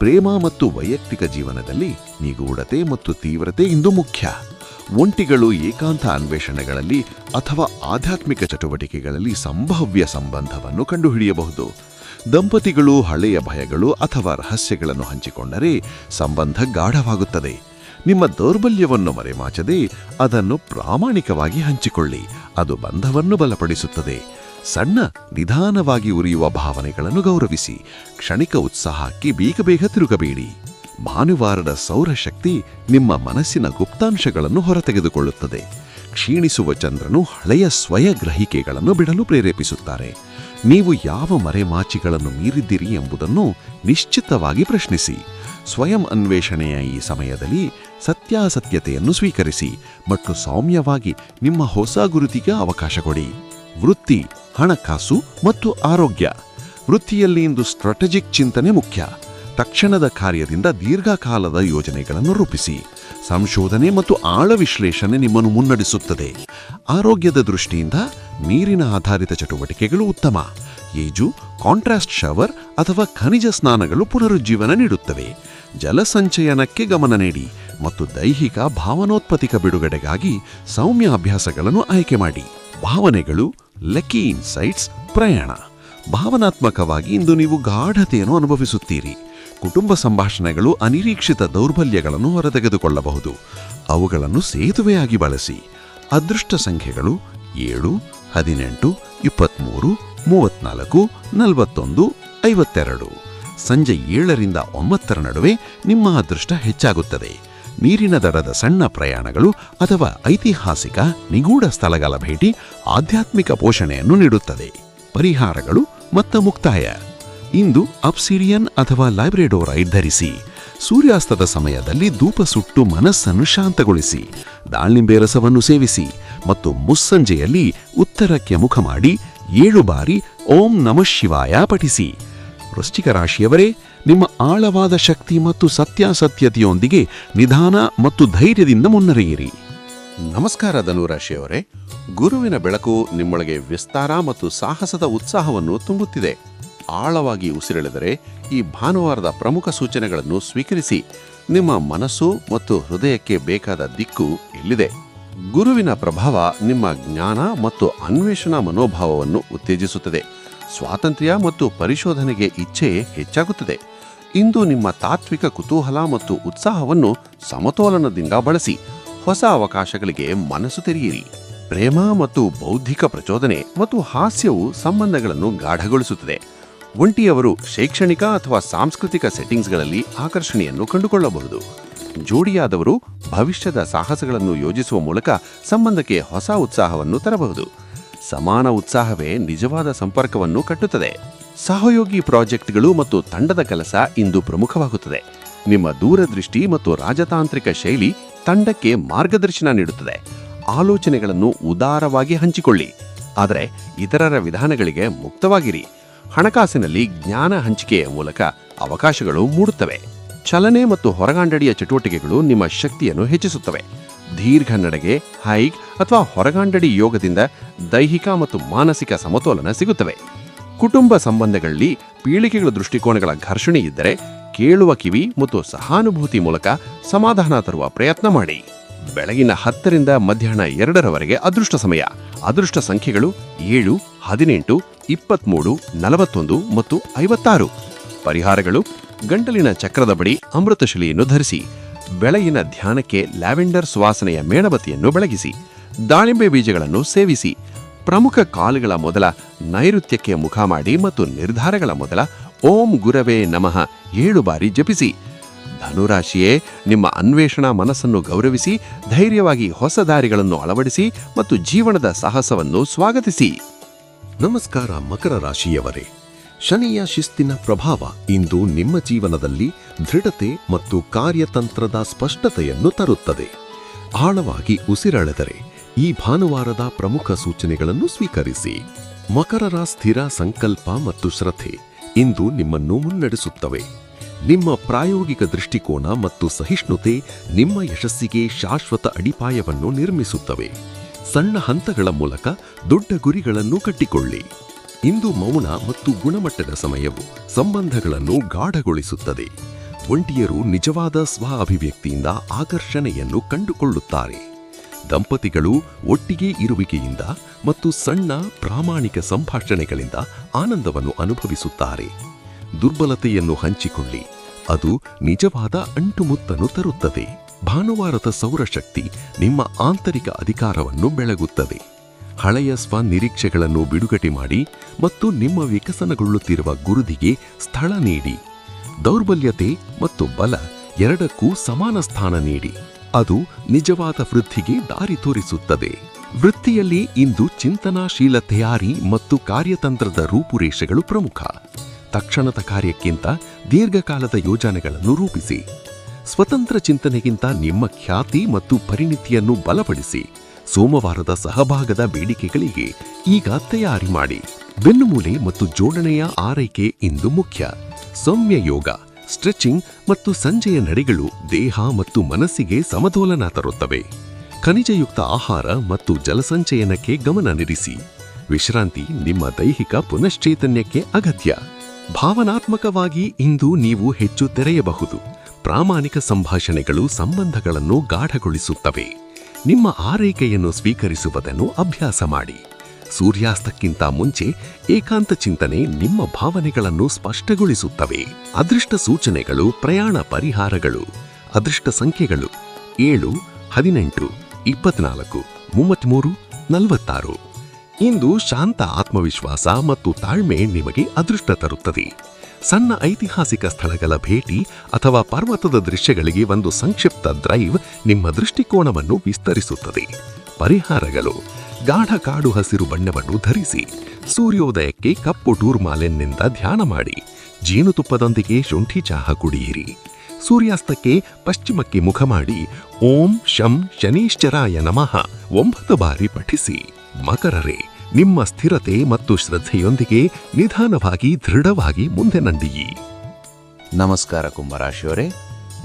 ಪ್ರೇಮ ಮತ್ತು ವೈಯಕ್ತಿಕ ಜೀವನದಲ್ಲಿ ನಿಗೂಢತೆ ಮತ್ತು ತೀವ್ರತೆ ಇಂದು ಮುಖ್ಯ. ಒಂಟಿಗಳು ಏಕಾಂತ ಅನ್ವೇಷಣೆಗಳಲ್ಲಿ ಅಥವಾ ಆಧ್ಯಾತ್ಮಿಕ ಚಟುವಟಿಕೆಗಳಲ್ಲಿ ಸಂಭಾವ್ಯ ಸಂಬಂಧವನ್ನು ಕಂಡುಹಿಡಿಯಬಹುದು. ದಂಪತಿಗಳು ಹಳೆಯ ಭಯಗಳು ಅಥವಾ ರಹಸ್ಯಗಳನ್ನು ಹಂಚಿಕೊಂಡರೆ ಸಂಬಂಧ ಗಾಢವಾಗುತ್ತದೆ. ನಿಮ್ಮ ದೌರ್ಬಲ್ಯವನ್ನು ಮರೆಮಾಚದೆ ಅದನ್ನು ಪ್ರಾಮಾಣಿಕವಾಗಿ ಹಂಚಿಕೊಳ್ಳಿ. ಅದು ಬಂಧವನ್ನು ಬಲಪಡಿಸುತ್ತದೆ. ಸಣ್ಣ ನಿಧಾನವಾಗಿ ಉರಿಯುವ ಭಾವನೆಗಳನ್ನು ಗೌರವಿಸಿ. ಕ್ಷಣಿಕ ಉತ್ಸಾಹಕ್ಕೆ ಬೇಗ ತಿರುಗಬೇಡಿ. ಭಾನುವಾರದ ಸೌರಶಕ್ತಿ ನಿಮ್ಮ ಮನಸ್ಸಿನ ಗುಪ್ತಾಂಶಗಳನ್ನು ಹೊರತೆಗೆದುಕೊಳ್ಳುತ್ತದೆ. ಕ್ಷೀಣಿಸುವ ಚಂದ್ರನು ಹಳೆಯ ಸ್ವಯಗ್ರಹಿಕೆಗಳನ್ನು ಬಿಡಲು ಪ್ರೇರೇಪಿಸುತ್ತಾರೆ. ನೀವು ಯಾವ ಮರೆಮಾಚಿಗಳನ್ನು ಮೀರಿದ್ದೀರಿ ಎಂಬುದನ್ನು ನಿಶ್ಚಿತವಾಗಿ ಪ್ರಶ್ನಿಸಿ. ಸ್ವಯಂ ಅನ್ವೇಷಣೆಯ ಈ ಸಮಯದಲ್ಲಿ ಸತ್ಯಾಸತ್ಯತೆಯನ್ನು ಸ್ವೀಕರಿಸಿ ಮತ್ತು ಸೌಮ್ಯವಾಗಿ ನಿಮ್ಮ ಹೊಸ ಗುರುತಿಗೆ ಅವಕಾಶ ಕೊಡಿ. ವೃತ್ತಿ, ಹಣಕಾಸು ಮತ್ತು ಆರೋಗ್ಯ. ವೃತ್ತಿಯಲ್ಲಿ ಇಂದು ಸ್ಟ್ರಾಟಜಿಕ್ ಚಿಂತನೆ ಮುಖ್ಯ. ತಕ್ಷಣದ ಕಾರ್ಯದಿಂದ ದೀರ್ಘಕಾಲದ ಯೋಜನೆಗಳನ್ನು ರೂಪಿಸಿ. ಸಂಶೋಧನೆ ಮತ್ತು ಆಳ ವಿಶ್ಲೇಷಣೆ ನಿಮ್ಮನ್ನು ಮುನ್ನಡೆಸುತ್ತದೆ. ಆರೋಗ್ಯದ ದೃಷ್ಟಿಯಿಂದ ನೀರಿನ ಆಧಾರಿತ ಚಟುವಟಿಕೆಗಳು ಉತ್ತಮ. ಈಜು, ಕಾಂಟ್ರಾಸ್ಟ್ ಶವರ್ ಅಥವಾ ಖನಿಜ ಸ್ನಾನಗಳು ಪುನರುಜ್ಜೀವನ ನೀಡುತ್ತವೆ. ಜಲಸಂಚಯನಕ್ಕೆ ಗಮನ ನೀಡಿ ಮತ್ತು ದೈಹಿಕ ಭಾವನೋತ್ಪತ್ತಿಕ ಬಿಡುಗಡೆಗಾಗಿ ಸೌಮ್ಯ ಅಭ್ಯಾಸಗಳನ್ನು ಆಯ್ಕೆ ಮಾಡಿ. ಭಾವನೆಗಳು, ಲಕ್ಕಿ ಇನ್ಸೈಟ್ಸ್, ಪ್ರಯಾಣ. ಭಾವನಾತ್ಮಕವಾಗಿ ಇಂದು ನೀವು ಗಾಢತೆಯನ್ನು ಅನುಭವಿಸುತ್ತೀರಿ. ಕುಟುಂಬ ಸಂಭಾಷಣೆಗಳು ಅನಿರೀಕ್ಷಿತ ದೌರ್ಬಲ್ಯಗಳನ್ನು ಹೊರತೆಗೆದುಕೊಳ್ಳಬಹುದು. ಅವುಗಳನ್ನು ಸೇತುವೆಯಾಗಿ ಬಳಸಿ. ಅದೃಷ್ಟ ಸಂಖ್ಯೆಗಳು 7, 18, 23, 34, 41, 52. ಸಂಜೆ 7 ರಿಂದ 9 ನಡುವೆ ನಿಮ್ಮ ಅದೃಷ್ಟ ಹೆಚ್ಚಾಗುತ್ತದೆ. ನೀರಿನ ದಡದ ಸಣ್ಣ ಪ್ರಯಾಣಗಳು ಅಥವಾ ಐತಿಹಾಸಿಕ ನಿಗೂಢ ಸ್ಥಳಗಳ ಭೇಟಿ ಆಧ್ಯಾತ್ಮಿಕ ಪೋಷಣೆಯನ್ನು ನೀಡುತ್ತದೆ. ಪರಿಹಾರಗಳು ಮತ್ತು ಮುಕ್ತಾಯ. ಇಂದು ಅಬ್ಸಿಡಿಯನ್ ಅಥವಾ ಲೈಬ್ರೆಡೋರೈಟ್ ಧರಿಸಿ. ಸೂರ್ಯಾಸ್ತದ ಸಮಯದಲ್ಲಿ ಧೂಪ ಸುಟ್ಟು ಮನಸ್ಸನ್ನು ಶಾಂತಗೊಳಿಸಿ. ದಾಳಿಂಬೆ ರಸವನ್ನು ಸೇವಿಸಿ ಮತ್ತು ಮುಸ್ಸಂಜೆಯಲ್ಲಿ ಉತ್ತರಕ್ಕೆ ಮುಖ ಮಾಡಿ 7 ಬಾರಿ ಓಂ ನಮಃ ಶಿವಾಯ ಪಠಿಸಿ. ವೃಶ್ಚಿಕ ರಾಶಿಯವರೇ, ನಿಮ್ಮ ಆಳವಾದ ಶಕ್ತಿ ಮತ್ತು ಸತ್ಯಾಸತ್ಯತೆಯೊಂದಿಗೆ ನಿಧಾನ ಮತ್ತು ಧೈರ್ಯದಿಂದ ಮುನ್ನಡೆಯಿರಿ. ನಮಸ್ಕಾರ ಧನುರಾಶಿಯವರೇ, ಗುರುವಿನ ಬೆಳಕು ನಿಮ್ಮೊಳಗೆ ವಿಸ್ತಾರ ಮತ್ತು ಸಾಹಸದ ಉತ್ಸಾಹವನ್ನು ತುಂಬುತ್ತಿದೆ. ಆಳವಾಗಿ ಉಸಿರೆಳೆದರೆ ಈ ಭಾನುವಾರದ ಪ್ರಮುಖ ಸೂಚನೆಗಳನ್ನು ಸ್ವೀಕರಿಸಿ. ನಿಮ್ಮ ಮನಸ್ಸು ಮತ್ತು ಹೃದಯಕ್ಕೆ ಬೇಕಾದ ದಿಕ್ಕು ಇಲ್ಲಿದೆ. ಗುರುವಿನ ಪ್ರಭಾವ ನಿಮ್ಮ ಜ್ಞಾನ ಮತ್ತು ಅನ್ವೇಷಣಾ ಮನೋಭಾವವನ್ನು ಉತ್ತೇಜಿಸುತ್ತದೆ. ಸ್ವಾತಂತ್ರ್ಯ ಮತ್ತು ಪರಿಶೋಧನೆಗೆ ಇಚ್ಛೆ ಹೆಚ್ಚಾಗುತ್ತದೆ. ಇಂದು ನಿಮ್ಮ ತಾತ್ವಿಕ ಕುತೂಹಲ ಮತ್ತು ಉತ್ಸಾಹವನ್ನು ಸಮತೋಲನದಿಂದ ಬಳಸಿ. ಹೊಸ ಅವಕಾಶಗಳಿಗೆ ಮನಸ್ಸು ತೆರೆಯಿರಿ. ಪ್ರೇಮ ಮತ್ತು ಬೌದ್ಧಿಕ ಪ್ರಚೋದನೆ ಮತ್ತು ಹಾಸ್ಯವು ಸಂಬಂಧಗಳನ್ನು ಗಾಢಗೊಳಿಸುತ್ತದೆ. ಒಂಟಿಯವರು ಶೈಕ್ಷಣಿಕ ಅಥವಾ ಸಾಂಸ್ಕೃತಿಕ ಸೆಟ್ಟಿಂಗ್ಸ್ಗಳಲ್ಲಿ ಆಕರ್ಷಣೆಯನ್ನು ಕಂಡುಕೊಳ್ಳಬಹುದು. ಜೋಡಿಯಾದವರು ಭವಿಷ್ಯದ ಸಾಹಸಗಳನ್ನು ಯೋಜಿಸುವ ಮೂಲಕ ಸಂಬಂಧಕ್ಕೆ ಹೊಸ ಉತ್ಸಾಹವನ್ನು ತರಬಹುದು. ಸಮಾನ ಉತ್ಸಾಹವೇ ನಿಜವಾದ ಸಂಪರ್ಕವನ್ನು ಕಟ್ಟುತ್ತದೆ. ಸಹಯೋಗಿ ಪ್ರಾಜೆಕ್ಟ್ಗಳು ಮತ್ತು ತಂಡದ ಕೆಲಸ ಇಂದು ಪ್ರಮುಖವಾಗುತ್ತದೆ. ನಿಮ್ಮ ದೂರದೃಷ್ಟಿ ಮತ್ತು ರಾಜತಾಂತ್ರಿಕ ಶೈಲಿ ತಂಡಕ್ಕೆ ಮಾರ್ಗದರ್ಶನ ನೀಡುತ್ತದೆ. ಆಲೋಚನೆಗಳನ್ನು ಉದಾರವಾಗಿ ಹಂಚಿಕೊಳ್ಳಿ, ಆದರೆ ಇತರರ ವಿಧಾನಗಳಿಗೆ ಮುಕ್ತವಾಗಿರಿ. ಹಣಕಾಸಿನಲ್ಲಿ ಜ್ಞಾನ ಹಂಚಿಕೆಯ ಮೂಲಕ ಅವಕಾಶಗಳು ಮೂಡುತ್ತವೆ. ಚಲನೆ ಮತ್ತು ಹೊರಗಾಂಡಡಿಯ ಚಟುವಟಿಕೆಗಳು ನಿಮ್ಮ ಶಕ್ತಿಯನ್ನು ಹೆಚ್ಚಿಸುತ್ತವೆ. ದೀರ್ಘ ನಡೆಗೆ, ಹೈಕ್ ಅಥವಾ ಹೊರಗಾಂಡಡಿ ಯೋಗದಿಂದ ದೈಹಿಕ ಮತ್ತು ಮಾನಸಿಕ ಸಮತೋಲನ ಸಿಗುತ್ತವೆ. ಕುಟುಂಬ ಸಂಬಂಧಗಳಲ್ಲಿ ಪೀಳಿಗೆಗಳ ದೃಷ್ಟಿಕೋನಗಳ ಘರ್ಷಣೆ ಇದ್ದರೆ ಕೇಳುವ ಕಿವಿ ಮತ್ತು ಸಹಾನುಭೂತಿ ಮೂಲಕ ಸಮಾಧಾನ ತರುವ ಪ್ರಯತ್ನ ಮಾಡಿ. ಬೆಳಗಿನ 10 ರಿಂದ ಮಧ್ಯಾಹ್ನ 2 ಅದೃಷ್ಟ ಸಮಯ. ಅದೃಷ್ಟ ಸಂಖ್ಯೆಗಳು 7, 18, 23, 41 ಮತ್ತು 56. ಪರಿಹಾರಗಳು: ಗಂಟಲಿನ ಚಕ್ರದ ಬಳಿ ಅಮೃತಶಿಲೆಯನ್ನು ಧರಿಸಿ. ಬೆಳಗಿನ ಧ್ಯಾನಕ್ಕೆ ಲ್ಯಾವೆಂಡರ್ ಸುವಾಸನೆಯ ಮೇಣಬತ್ತಿಯನ್ನು ಬೆಳಗಿಸಿ. ದಾಳಿಂಬೆ ಬೀಜಗಳನ್ನು ಸೇವಿಸಿ. ಪ್ರಮುಖ ಕಾಲುಗಳ ಮೊದಲ ನೈಋತ್ಯಕ್ಕೆ ಮುಖ ಮಾಡಿ ಮತ್ತು ನಿರ್ಧಾರಗಳ ಮೊದಲ ಓಂ ಗುರವೇ ನಮಃ 7 ಬಾರಿ ಜಪಿಸಿ. ಧನುರಾಶಿಯೇ, ನಿಮ್ಮ ಅನ್ವೇಷಣಾ ಮನಸ್ಸನ್ನು ಗೌರವಿಸಿ, ಧೈರ್ಯವಾಗಿ ಹೊಸ ದಾರಿಗಳನ್ನು ಅಳವಡಿಸಿ ಮತ್ತು ಜೀವನದ ಸಾಹಸವನ್ನು ಸ್ವಾಗತಿಸಿ. ನಮಸ್ಕಾರ ಮಕರ ರಾಶಿಯವರೇ, ಶನಿಯ ಶಿಸ್ತಿನ ಪ್ರಭಾವ ಇಂದು ನಿಮ್ಮ ಜೀವನದಲ್ಲಿ ದೃಢತೆ ಮತ್ತು ಕಾರ್ಯತಂತ್ರದ ಸ್ಪಷ್ಟತೆಯನ್ನು ತರುತ್ತದೆ. ಆಳವಾಗಿ ಉಸಿರೆಳೆದರೆ ಈ ಭಾನುವಾರದ ಪ್ರಮುಖ ಸೂಚನೆಗಳನ್ನು ಸ್ವೀಕರಿಸಿ. ಮಕರರ ಸ್ಥಿರ ಸಂಕಲ್ಪ ಮತ್ತು ಶ್ರದ್ಧೆ ಇಂದು ನಿಮ್ಮನ್ನು ಮುನ್ನಡೆಸುತ್ತವೆ. ನಿಮ್ಮ ಪ್ರಾಯೋಗಿಕ ದೃಷ್ಟಿಕೋನ ಮತ್ತು ಸಹಿಷ್ಣುತೆ ನಿಮ್ಮ ಯಶಸ್ಸಿಗೆ ಶಾಶ್ವತ ಅಡಿಪಾಯವನ್ನು ನಿರ್ಮಿಸುತ್ತವೆ. ಸಣ್ಣ ಹಂತಗಳ ಮೂಲಕ ದೊಡ್ಡ ಗುರಿಗಳನ್ನು ಕಟ್ಟಿಕೊಳ್ಳಿ. ಇಂದು ಮೌನ ಮತ್ತು ಗುಣಮಟ್ಟದ ಸಮಯವು ಸಂಬಂಧಗಳನ್ನು ಗಾಢಗೊಳಿಸುತ್ತದೆ. ಒಂಟಿಯರು ನಿಜವಾದ ಸ್ವ ಅಭಿವ್ಯಕ್ತಿಯಿಂದ ಆಕರ್ಷಣೆಯನ್ನು ಕಂಡುಕೊಳ್ಳುತ್ತಾರೆ. ದಂಪತಿಗಳು ಒಟ್ಟಿಗೆ ಇರುವಿಕೆಯಿಂದ ಮತ್ತು ಸಣ್ಣ ಪ್ರಾಮಾಣಿಕ ಸಂಭಾಷಣೆಗಳಿಂದ ಆನಂದವನ್ನು ಅನುಭವಿಸುತ್ತಾರೆ. ದುರ್ಬಲತೆಯನ್ನು ಹಂಚಿಕೊಳ್ಳಿ, ಅದು ನಿಜವಾದ ಅಂಟುಮುತ್ತನ್ನು ತರುತ್ತದೆ. ಭಾನುವಾರದ ಸೌರಶಕ್ತಿ ನಿಮ್ಮ ಆಂತರಿಕ ಅಧಿಕಾರವನ್ನು ಬೆಳಗುತ್ತದೆ. ಹಳೆಯ ಸ್ವನಿರೀಕ್ಷೆಗಳನ್ನು ಬಿಡುಗಡೆ ಮಾಡಿ ಮತ್ತು ನಿಮ್ಮ ವಿಕಸನಗೊಳ್ಳುತ್ತಿರುವ ಗುರುದಿಗೆ ಸ್ಥಳ ನೀಡಿ. ದೌರ್ಬಲ್ಯತೆ ಮತ್ತು ಬಲ ಎರಡಕ್ಕೂ ಸಮಾನ ಸ್ಥಾನ ನೀಡಿ. ಅದು ನಿಜವಾದ ವೃದ್ಧಿಗೆ ದಾರಿ ತೋರಿಸುತ್ತದೆ. ವೃತ್ತಿಯಲ್ಲಿ ಇಂದು ಚಿಂತನಾಶೀಲ ತಯಾರಿ ಮತ್ತು ಕಾರ್ಯತಂತ್ರದ ರೂಪುರೇಷೆಗಳು ಪ್ರಮುಖ. ತಕ್ಷಣದ ಕಾರ್ಯಕ್ಕಿಂತ ದೀರ್ಘಕಾಲದ ಯೋಜನೆಗಳನ್ನು ರೂಪಿಸಿ. ಸ್ವತಂತ್ರ ಚಿಂತನೆಗಿಂತ ನಿಮ್ಮ ಖ್ಯಾತಿ ಮತ್ತು ಪರಿಣಿತಿಯನ್ನು ಬಲಪಡಿಸಿ. ಸೋಮವಾರದ ಸಹಭಾಗದ ಬೇಡಿಕೆಗಳಿಗೆ ಈಗ ತಯಾರಿ ಮಾಡಿ. ಬೆನ್ನುಮೂಲೆ ಮತ್ತು ಜೋಡಣೆಯ ಆರೈಕೆ ಇಂದು ಮುಖ್ಯ. ಸೌಮ್ಯ ಯೋಗ, ಸ್ಟ್ರೆಚಿಂಗ್ ಮತ್ತು ಸಂಜೆಯ ನಡೆಗಳು ದೇಹ ಮತ್ತು ಮನಸ್ಸಿಗೆ ಸಮತೋಲನ ತರುತ್ತವೆ. ಖನಿಜಯುಕ್ತ ಆಹಾರ ಮತ್ತು ಜಲಸಂಚಯನಕ್ಕೆ ಗಮನ ನೀಡಿಸಿ. ವಿಶ್ರಾಂತಿ ನಿಮ್ಮ ದೈಹಿಕ ಪುನಶ್ಚೇತನ್ಯಕ್ಕೆ ಅಗತ್ಯ. ಭಾವನಾತ್ಮಕವಾಗಿ ಇಂದು ನೀವು ಹೆಚ್ಚು ತೆರೆಯಬಹುದು. ಪ್ರಾಮಾಣಿಕ ಸಂಭಾಷಣೆಗಳು ಸಂಬಂಧಗಳನ್ನು ಗಾಢಗೊಳಿಸುತ್ತವೆ. ನಿಮ್ಮ ಆರೈಕೆಯನ್ನು ಸ್ವೀಕರಿಸುವುದನ್ನು ಅಭ್ಯಾಸ ಮಾಡಿ. ಸೂರ್ಯಾಸ್ತಕ್ಕಿಂತ ಮುಂಚೆ ಏಕಾಂತ ಚಿಂತನೆ ನಿಮ್ಮ ಭಾವನೆಗಳನ್ನು ಸ್ಪಷ್ಟಗೊಳಿಸುತ್ತವೆ. ಅದೃಷ್ಟ ಸೂಚನೆಗಳು, ಪ್ರಯಾಣ ಪರಿಹಾರಗಳು. ಅದೃಷ್ಟ ಸಂಖ್ಯೆಗಳು 7, 18, 24, 33, 46. ಇಂದು ಶಾಂತ ಆತ್ಮವಿಶ್ವಾಸ ಮತ್ತು ತಾಳ್ಮೆ ನಿಮಗೆ ಅದೃಷ್ಟ ತರುತ್ತದೆ. ಸಣ್ಣ ಐತಿಹಾಸಿಕ ಸ್ಥಳಗಳ ಭೇಟಿ ಅಥವಾ ಪರ್ವತದ ದೃಶ್ಯಗಳಿಗೆ ಒಂದು ಸಂಕ್ಷಿಪ್ತ ಡ್ರೈವ್ ನಿಮ್ಮ ದೃಷ್ಟಿಕೋನವನ್ನು ವಿಸ್ತರಿಸುತ್ತದೆ. ಪರಿಹಾರಗಳು: ಗಾಢ ಕಾಡು ಹಸಿರು ಬಣ್ಣವನ್ನು ಧರಿಸಿ. ಸೂರ್ಯೋದಯಕ್ಕೆ ಕಪ್ಪು ಟೂರ್ಮಾಲೆನ್ನಿಂದ ಧ್ಯಾನ ಮಾಡಿ. ಜೇನುತುಪ್ಪದೊಂದಿಗೆ ಶುಂಠಿ ಚಹಾ ಕುಡಿಯಿರಿ. ಸೂರ್ಯಾಸ್ತಕ್ಕೆ ಪಶ್ಚಿಮಕ್ಕೆ ಮುಖ ಮಾಡಿ ಓಂ ಶಂ ಶನೀಶ್ಚರಾಯ ನಮಃ 9 ಬಾರಿ ಪಠಿಸಿ. ಮಕರರೇ, ನಿಮ್ಮ ಸ್ಥಿರತೆ ಮತ್ತು ಶ್ರದ್ಧೆಯೊಂದಿಗೆ ನಿಧಾನವಾಗಿ ದೃಢವಾಗಿ ಮುಂದೆ ನಂದಿಯಿ. ನಮಸ್ಕಾರ ಕುಂಭರಾಶಿಯವರೇ,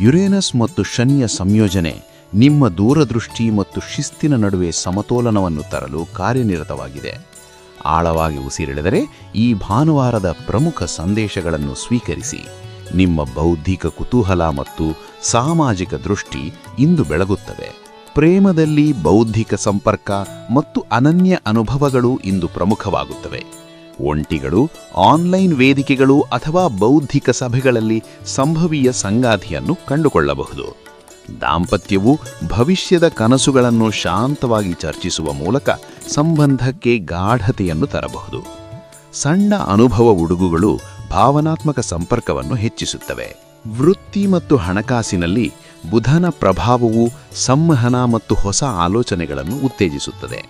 ಯುರೇನಸ್ ಮತ್ತು ಶನಿಯ ಸಂಯೋಜನೆ ನಿಮ್ಮ ದೂರದೃಷ್ಟಿ ಮತ್ತು ಶಿಸ್ತಿನ ನಡುವೆ ಸಮತೋಲನವನ್ನು ತರಲು ಕಾರ್ಯನಿರತವಾಗಿದೆ. ಆಳವಾಗಿ ಉಸಿರೆಳೆದರೆ ಈ ಭಾನುವಾರದ ಪ್ರಮುಖ ಸಂದೇಶಗಳನ್ನು ಸ್ವೀಕರಿಸಿ. ನಿಮ್ಮ ಬೌದ್ಧಿಕ ಕುತೂಹಲ ಮತ್ತು ಸಾಮಾಜಿಕ ದೃಷ್ಟಿ ಇಂದು ಬೆಳಗುತ್ತವೆ. ಪ್ರೇಮದಲ್ಲಿ ಬೌದ್ಧಿಕ ಸಂಪರ್ಕ ಮತ್ತು ಅನನ್ಯ ಅನುಭವಗಳು ಇಂದು ಪ್ರಮುಖವಾಗುತ್ತವೆ. ಒಂಟಿಗಳು ಆನ್ಲೈನ್ ವೇದಿಕೆಗಳು ಅಥವಾ ಬೌದ್ಧಿಕ ಸಭೆಗಳಲ್ಲಿ ಸಂಭವೀಯ ಸಂಗಾತಿಯನ್ನು ಕಂಡುಕೊಳ್ಳಬಹುದು. ದಾಂಪತ್ಯವು ಭವಿಷ್ಯದ ಕನಸುಗಳನ್ನು ಶಾಂತವಾಗಿ ಚರ್ಚಿಸುವ ಮೂಲಕ ಸಂಬಂಧಕ್ಕೆ ಗಾಢತೆಯನ್ನು ತರಬಹುದು. ಸಣ್ಣ ಅನುಭವ ಉಡುಗುಗಳು ಭಾವನಾತ್ಮಕ ಸಂಪರ್ಕವನ್ನು ಹೆಚ್ಚಿಸುತ್ತವೆ. ವೃತ್ತಿ ಮತ್ತು ಹಣಕಾಸಿನಲ್ಲಿ ಬುಧನ ಪ್ರಭಾವವು ಸಂವಹನ ಮತ್ತು ಹೊಸ ಆಲೋಚನೆಗಳನ್ನು ಉತ್ತೇಜಿಸುತ್ತದೆ.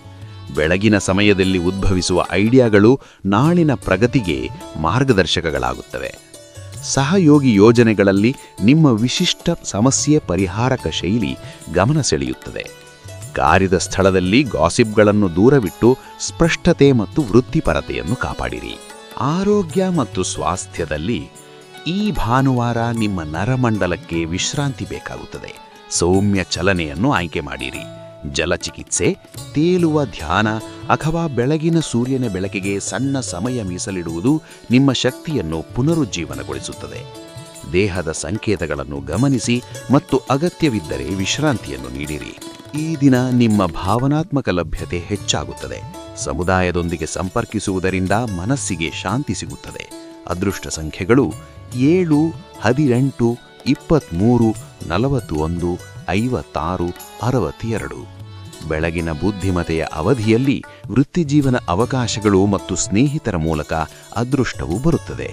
ಬೆಳಗಿನ ಸಮಯದಲ್ಲಿ ಉದ್ಭವಿಸುವ ಐಡಿಯಾಗಳು ನಾಳಿನ ಪ್ರಗತಿಗೆ ಮಾರ್ಗದರ್ಶಕಗಳಾಗುತ್ತವೆ. ಸಹಯೋಗಿ ಯೋಜನೆಗಳಲ್ಲಿ ನಿಮ್ಮ ವಿಶಿಷ್ಟ ಸಮಸ್ಯೆ ಪರಿಹಾರಕ ಶೈಲಿ ಗಮನ ಸೆಳೆಯುತ್ತದೆ. ಕಾರ್ಯದ ಸ್ಥಳದಲ್ಲಿ ಗಾಸಿಪ್ಗಳನ್ನು ದೂರವಿಟ್ಟು ಸ್ಪಷ್ಟತೆ ಮತ್ತು ವೃತ್ತಿಪರತೆಯನ್ನು ಕಾಪಾಡಿರಿ. ಆರೋಗ್ಯ ಮತ್ತು ಸ್ವಾಸ್ಥ್ಯದಲ್ಲಿ ಈ ಭಾನುವಾರ ನಿಮ್ಮ ನರಮಂಡಲಕ್ಕೆ ವಿಶ್ರಾಂತಿ ಬೇಕಾಗುತ್ತದೆ. ಸೌಮ್ಯ ಚಲನೆಯನ್ನು ಆಯ್ಕೆ ಮಾಡಿರಿ. ಜಲಚಿಕಿತ್ಸೆ, ತೇಲುವ ಧ್ಯಾನ ಅಥವಾ ಬೆಳಗಿನ ಸೂರ್ಯನ ಬೆಳಕಿಗೆ ಸಣ್ಣ ಸಮಯ ಮೀಸಲಿಡುವುದು ನಿಮ್ಮ ಶಕ್ತಿಯನ್ನು ಪುನರುಜ್ಜೀವನಗೊಳಿಸುತ್ತದೆ. ದೇಹದ ಸಂಕೇತಗಳನ್ನು ಗಮನಿಸಿ ಮತ್ತು ಅಗತ್ಯವಿದ್ದರೆ ವಿಶ್ರಾಂತಿಯನ್ನು ನೀಡಿರಿ. ಈ ದಿನ ನಿಮ್ಮ ಭಾವನಾತ್ಮಕ ಲಭ್ಯತೆ ಹೆಚ್ಚಾಗುತ್ತದೆ. ಸಮುದಾಯದೊಂದಿಗೆ ಸಂಪರ್ಕಿಸುವುದರಿಂದ ಮನಸ್ಸಿಗೆ ಶಾಂತಿ ಸಿಗುತ್ತದೆ. ಅದೃಷ್ಟ ಸಂಖ್ಯೆಗಳು 7, 18, 23, 41, 56, 62. ಬೆಳಗಿನ ಬುದ್ಧಿಮತೆಯ ಅವಧಿಯಲ್ಲಿ ವೃತ್ತಿಜೀವನ ಅವಕಾಶಗಳು ಮತ್ತು ಸ್ನೇಹಿತರ ಮೂಲಕ ಅದೃಷ್ಟವು ಬರುತ್ತದೆ.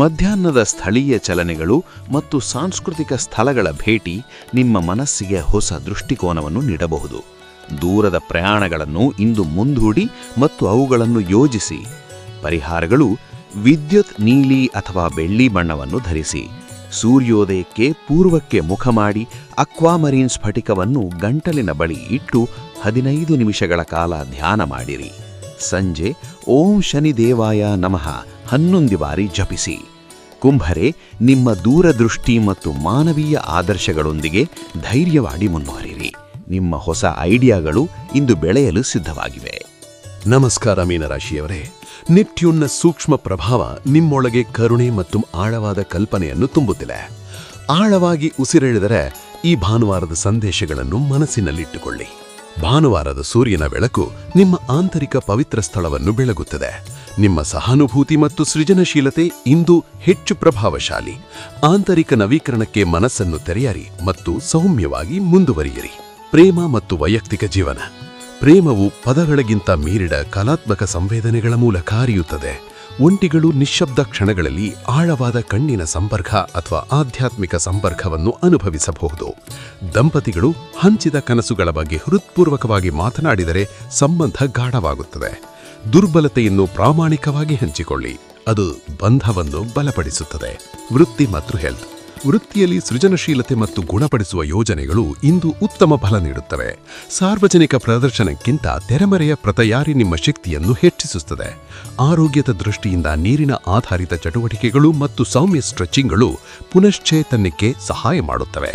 ಮಧ್ಯಾಹ್ನದ ಸ್ಥಳೀಯ ಚಲನೆಗಳು ಮತ್ತು ಸಾಂಸ್ಕೃತಿಕ ಸ್ಥಳಗಳ ಭೇಟಿ ನಿಮ್ಮ ಮನಸ್ಸಿಗೆ ಹೊಸ ದೃಷ್ಟಿಕೋನವನ್ನು ನೀಡಬಹುದು. ದೂರದ ಪ್ರಯಾಣಗಳನ್ನು ಇಂದು ಮುಂದೂಡಿ ಮತ್ತು ಅವುಗಳನ್ನು ಯೋಜಿಸಿ. ಪರಿಹಾರಗಳು: ವಿದ್ಯುತ್ ನೀಲಿ ಅಥವಾ ಬೆಳ್ಳಿ ಬಣ್ಣವನ್ನು ಧರಿಸಿ. ಸೂರ್ಯೋದಯಕ್ಕೆ ಪೂರ್ವಕ್ಕೆ ಮುಖ ಮಾಡಿ ಅಕ್ವಾಮರೀನ್ ಸ್ಫಟಿಕವನ್ನು ಗಂಟಲಿನ ಬಳಿ ಇಟ್ಟು 15 ನಿಮಿಷಗಳ ಕಾಲ ಧ್ಯಾನ ಮಾಡಿರಿ. ಸಂಜೆ ಓಂ ಶನಿದೇವಾಯ ನಮಃ 11 ಬಾರಿ ಜಪಿಸಿ. ಕುಂಭರೇ, ನಿಮ್ಮ ದೂರದೃಷ್ಟಿ ಮತ್ತು ಮಾನವೀಯ ಆದರ್ಶಗಳೊಂದಿಗೆ ಧೈರ್ಯವಾಗಿ ಮುನ್ನೋರಿರಿ. ನಿಮ್ಮ ಹೊಸ ಐಡಿಯಾಗಳು ಇಂದು ಬೆಳೆಯಲು ಸಿದ್ಧವಾಗಿವೆ. ನಮಸ್ಕಾರ ಮೀನರಾಶಿಯವರೇ, ನೆಪ್ಟ್ಯೂನ್ನ ಸೂಕ್ಷ್ಮ ಪ್ರಭಾವ ನಿಮ್ಮೊಳಗೆ ಕರುಣೆ ಮತ್ತು ಆಳವಾದ ಕಲ್ಪನೆಯನ್ನು ತುಂಬುತ್ತಿದೆ. ಆಳವಾಗಿ ಉಸಿರೆಳೆದರೆ ಈ ಭಾನುವಾರದ ಸಂದೇಶಗಳನ್ನು ಮನಸ್ಸಿನಲ್ಲಿಟ್ಟುಕೊಳ್ಳಿ. ಭಾನುವಾರದ ಸೂರ್ಯನ ಬೆಳಕು ನಿಮ್ಮ ಆಂತರಿಕ ಪವಿತ್ರ ಸ್ಥಳವನ್ನು ಬೆಳಗುತ್ತದೆ. ನಿಮ್ಮ ಸಹಾನುಭೂತಿ ಮತ್ತು ಸೃಜನಶೀಲತೆ ಇಂದು ಹೆಚ್ಚು ಪ್ರಭಾವಶಾಲಿ. ಆಂತರಿಕ ನವೀಕರಣಕ್ಕೆ ಮನಸ್ಸನ್ನು ತೆರೆಯಿರಿ ಮತ್ತು ಸೌಮ್ಯವಾಗಿ ಮುಂದುವರಿಯಿರಿ. ಪ್ರೇಮ ಮತ್ತು ವೈಯಕ್ತಿಕ ಜೀವನ. ಪ್ರೇಮವು ಪದಗಳಿಗಿಂತ ಮೀರಿದ ಕಲಾತ್ಮಕ ಸಂವೇದನೆಗಳ ಮೂಲಕ ಹರಿಯುತ್ತದೆ. ಒಂಟಿಗಳು ನಿಶ್ಶಬ್ದ ಕ್ಷಣಗಳಲ್ಲಿ ಆಳವಾದ ಕಣ್ಣಿನ ಸಂಪರ್ಕ ಅಥವಾ ಆಧ್ಯಾತ್ಮಿಕ ಸಂಪರ್ಕವನ್ನು ಅನುಭವಿಸಬಹುದು. ದಂಪತಿಗಳು ಹಂಚಿದ ಕನಸುಗಳ ಬಗ್ಗೆ ಹೃತ್ಪೂರ್ವಕವಾಗಿ ಮಾತನಾಡಿದರೆ ಸಂಬಂಧ ಗಾಢವಾಗುತ್ತದೆ. ದುರ್ಬಲತೆಯನ್ನು ಪ್ರಾಮಾಣಿಕವಾಗಿ ಹಂಚಿಕೊಳ್ಳಿ, ಅದು ಬಂಧವನ್ನು ಬಲಪಡಿಸುತ್ತದೆ. ವೃತ್ತಿ ಮತ್ತು ಹೆಲ್ತ್. ವೃತ್ತಿಯಲ್ಲಿ ಸೃಜನಶೀಲತೆ ಮತ್ತು ಗುಣಪಡಿಸುವ ಯೋಜನೆಗಳು ಇಂದು ಉತ್ತಮ ಫಲ ನೀಡುತ್ತವೆ. ಸಾರ್ವಜನಿಕ ಪ್ರದರ್ಶನಕ್ಕಿಂತ ತೆರೆಮರೆಯ ಪ್ರತಯಾರಿ ನಿಮ್ಮ ಶಕ್ತಿಯನ್ನು ಹೆಚ್ಚಿಸುತ್ತದೆ. ಆರೋಗ್ಯದ ದೃಷ್ಟಿಯಿಂದ ನೀರಿನ ಆಧಾರಿತ ಚಟುವಟಿಕೆಗಳು ಮತ್ತು ಸೌಮ್ಯ ಸ್ಟ್ರೆಚಿಂಗ್ಗಳು ಪುನಶ್ಚೇತನಕ್ಕೆ ಸಹಾಯ ಮಾಡುತ್ತವೆ.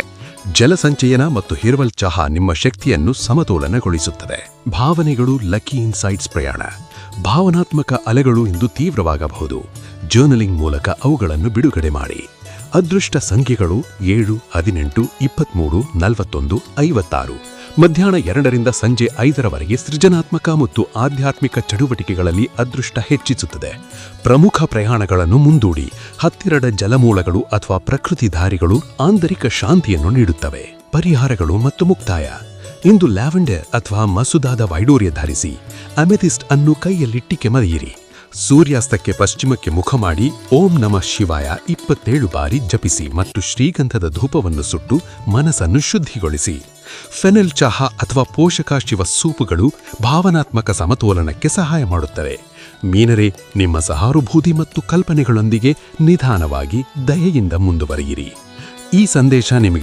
ಜಲಸಂಚಯನ ಮತ್ತು ಹಿರ್ವಲ್ ಚಹಾ ನಿಮ್ಮ ಶಕ್ತಿಯನ್ನು ಸಮತೋಲನಗೊಳಿಸುತ್ತದೆ. ಭಾವನೆಗಳು ಲಕ್ಕಿ ಇನ್ಸೈಟ್ಸ್ ಪ್ರಯಾಣ. ಭಾವನಾತ್ಮಕ ಅಲೆಗಳು ಇಂದು ತೀವ್ರವಾಗಬಹುದು. ಜರ್ನಲಿಂಗ್ ಮೂಲಕ ಅವುಗಳನ್ನು ಬಿಡುಗಡೆ ಮಾಡಿ. ಅದೃಷ್ಟ ಸಂಖ್ಯೆಗಳು 7, 18, 23, 41, 56. ಮಧ್ಯಾಹ್ನ 2ರಿಂದ ಸಂಜೆ 5ರವರೆಗೆ ಸೃಜನಾತ್ಮಕ ಮತ್ತು ಆಧ್ಯಾತ್ಮಿಕ ಚಟುವಟಿಕೆಗಳಲ್ಲಿ ಅದೃಷ್ಟ ಹೆಚ್ಚಿಸುತ್ತದೆ. ಪ್ರಮುಖ ಪ್ರಯಾಣಗಳನ್ನು ಮುಂದೂಡಿ. ಹತ್ತಿರದ ಜಲಮೂಲಗಳು ಅಥವಾ ಪ್ರಕೃತಿ ದಾರಿಗಳು ಆಂತರಿಕ ಶಾಂತಿಯನ್ನು ನೀಡುತ್ತವೆ. ಪರಿಹಾರಗಳು ಮತ್ತು ಮುಕ್ತಾಯ. ಇಂದು ಲ್ಯಾವೆಂಡರ್ ಅಥವಾ ಮಸುದಾದ ವೈಡೂರ್ಯ ಧರಿಸಿ. ಅಮೆಥಿಸ್ಟ್ ಅನ್ನು ಕೈಯಲ್ಲಿಟ್ಟಿ ಕೆಮರಿಯಿರಿ. ಸೂರ್ಯಾಸ್ತಕ್ಕೆ ಪಶ್ಚಿಮಕ್ಕೆ ಮುಖ ಮಾಡಿ ಓಂ ನಮಃ ಶಿವಾಯ 27 ಬಾರಿ ಜಪಿಸಿ ಮತ್ತು ಶ್ರೀಗಂಧದ ಧೂಪವನ್ನು ಸುಟ್ಟು ಮನಸ್ಸನ್ನು ಶುದ್ಧಿಗೊಳಿಸಿ. ಫೆನೆಲ್ ಚಹಾ ಅಥವಾ ಪೋಷಕಾಶಿವ ಸೂಪುಗಳು ಭಾವನಾತ್ಮಕ ಸಮತೋಲನಕ್ಕೆ ಸಹಾಯ ಮಾಡುತ್ತವೆ. ಮೀನರೇ, ನಿಮ್ಮ ಸಹಾನುಭೂತಿ ಮತ್ತು ಕಲ್ಪನೆಗಳೊಂದಿಗೆ ನಿಧಾನವಾಗಿ ದಯೆಯಿಂದ ಮುಂದುವರಿಯಿರಿ. ಈ ಸಂದೇಶ ನಿಮಗೆ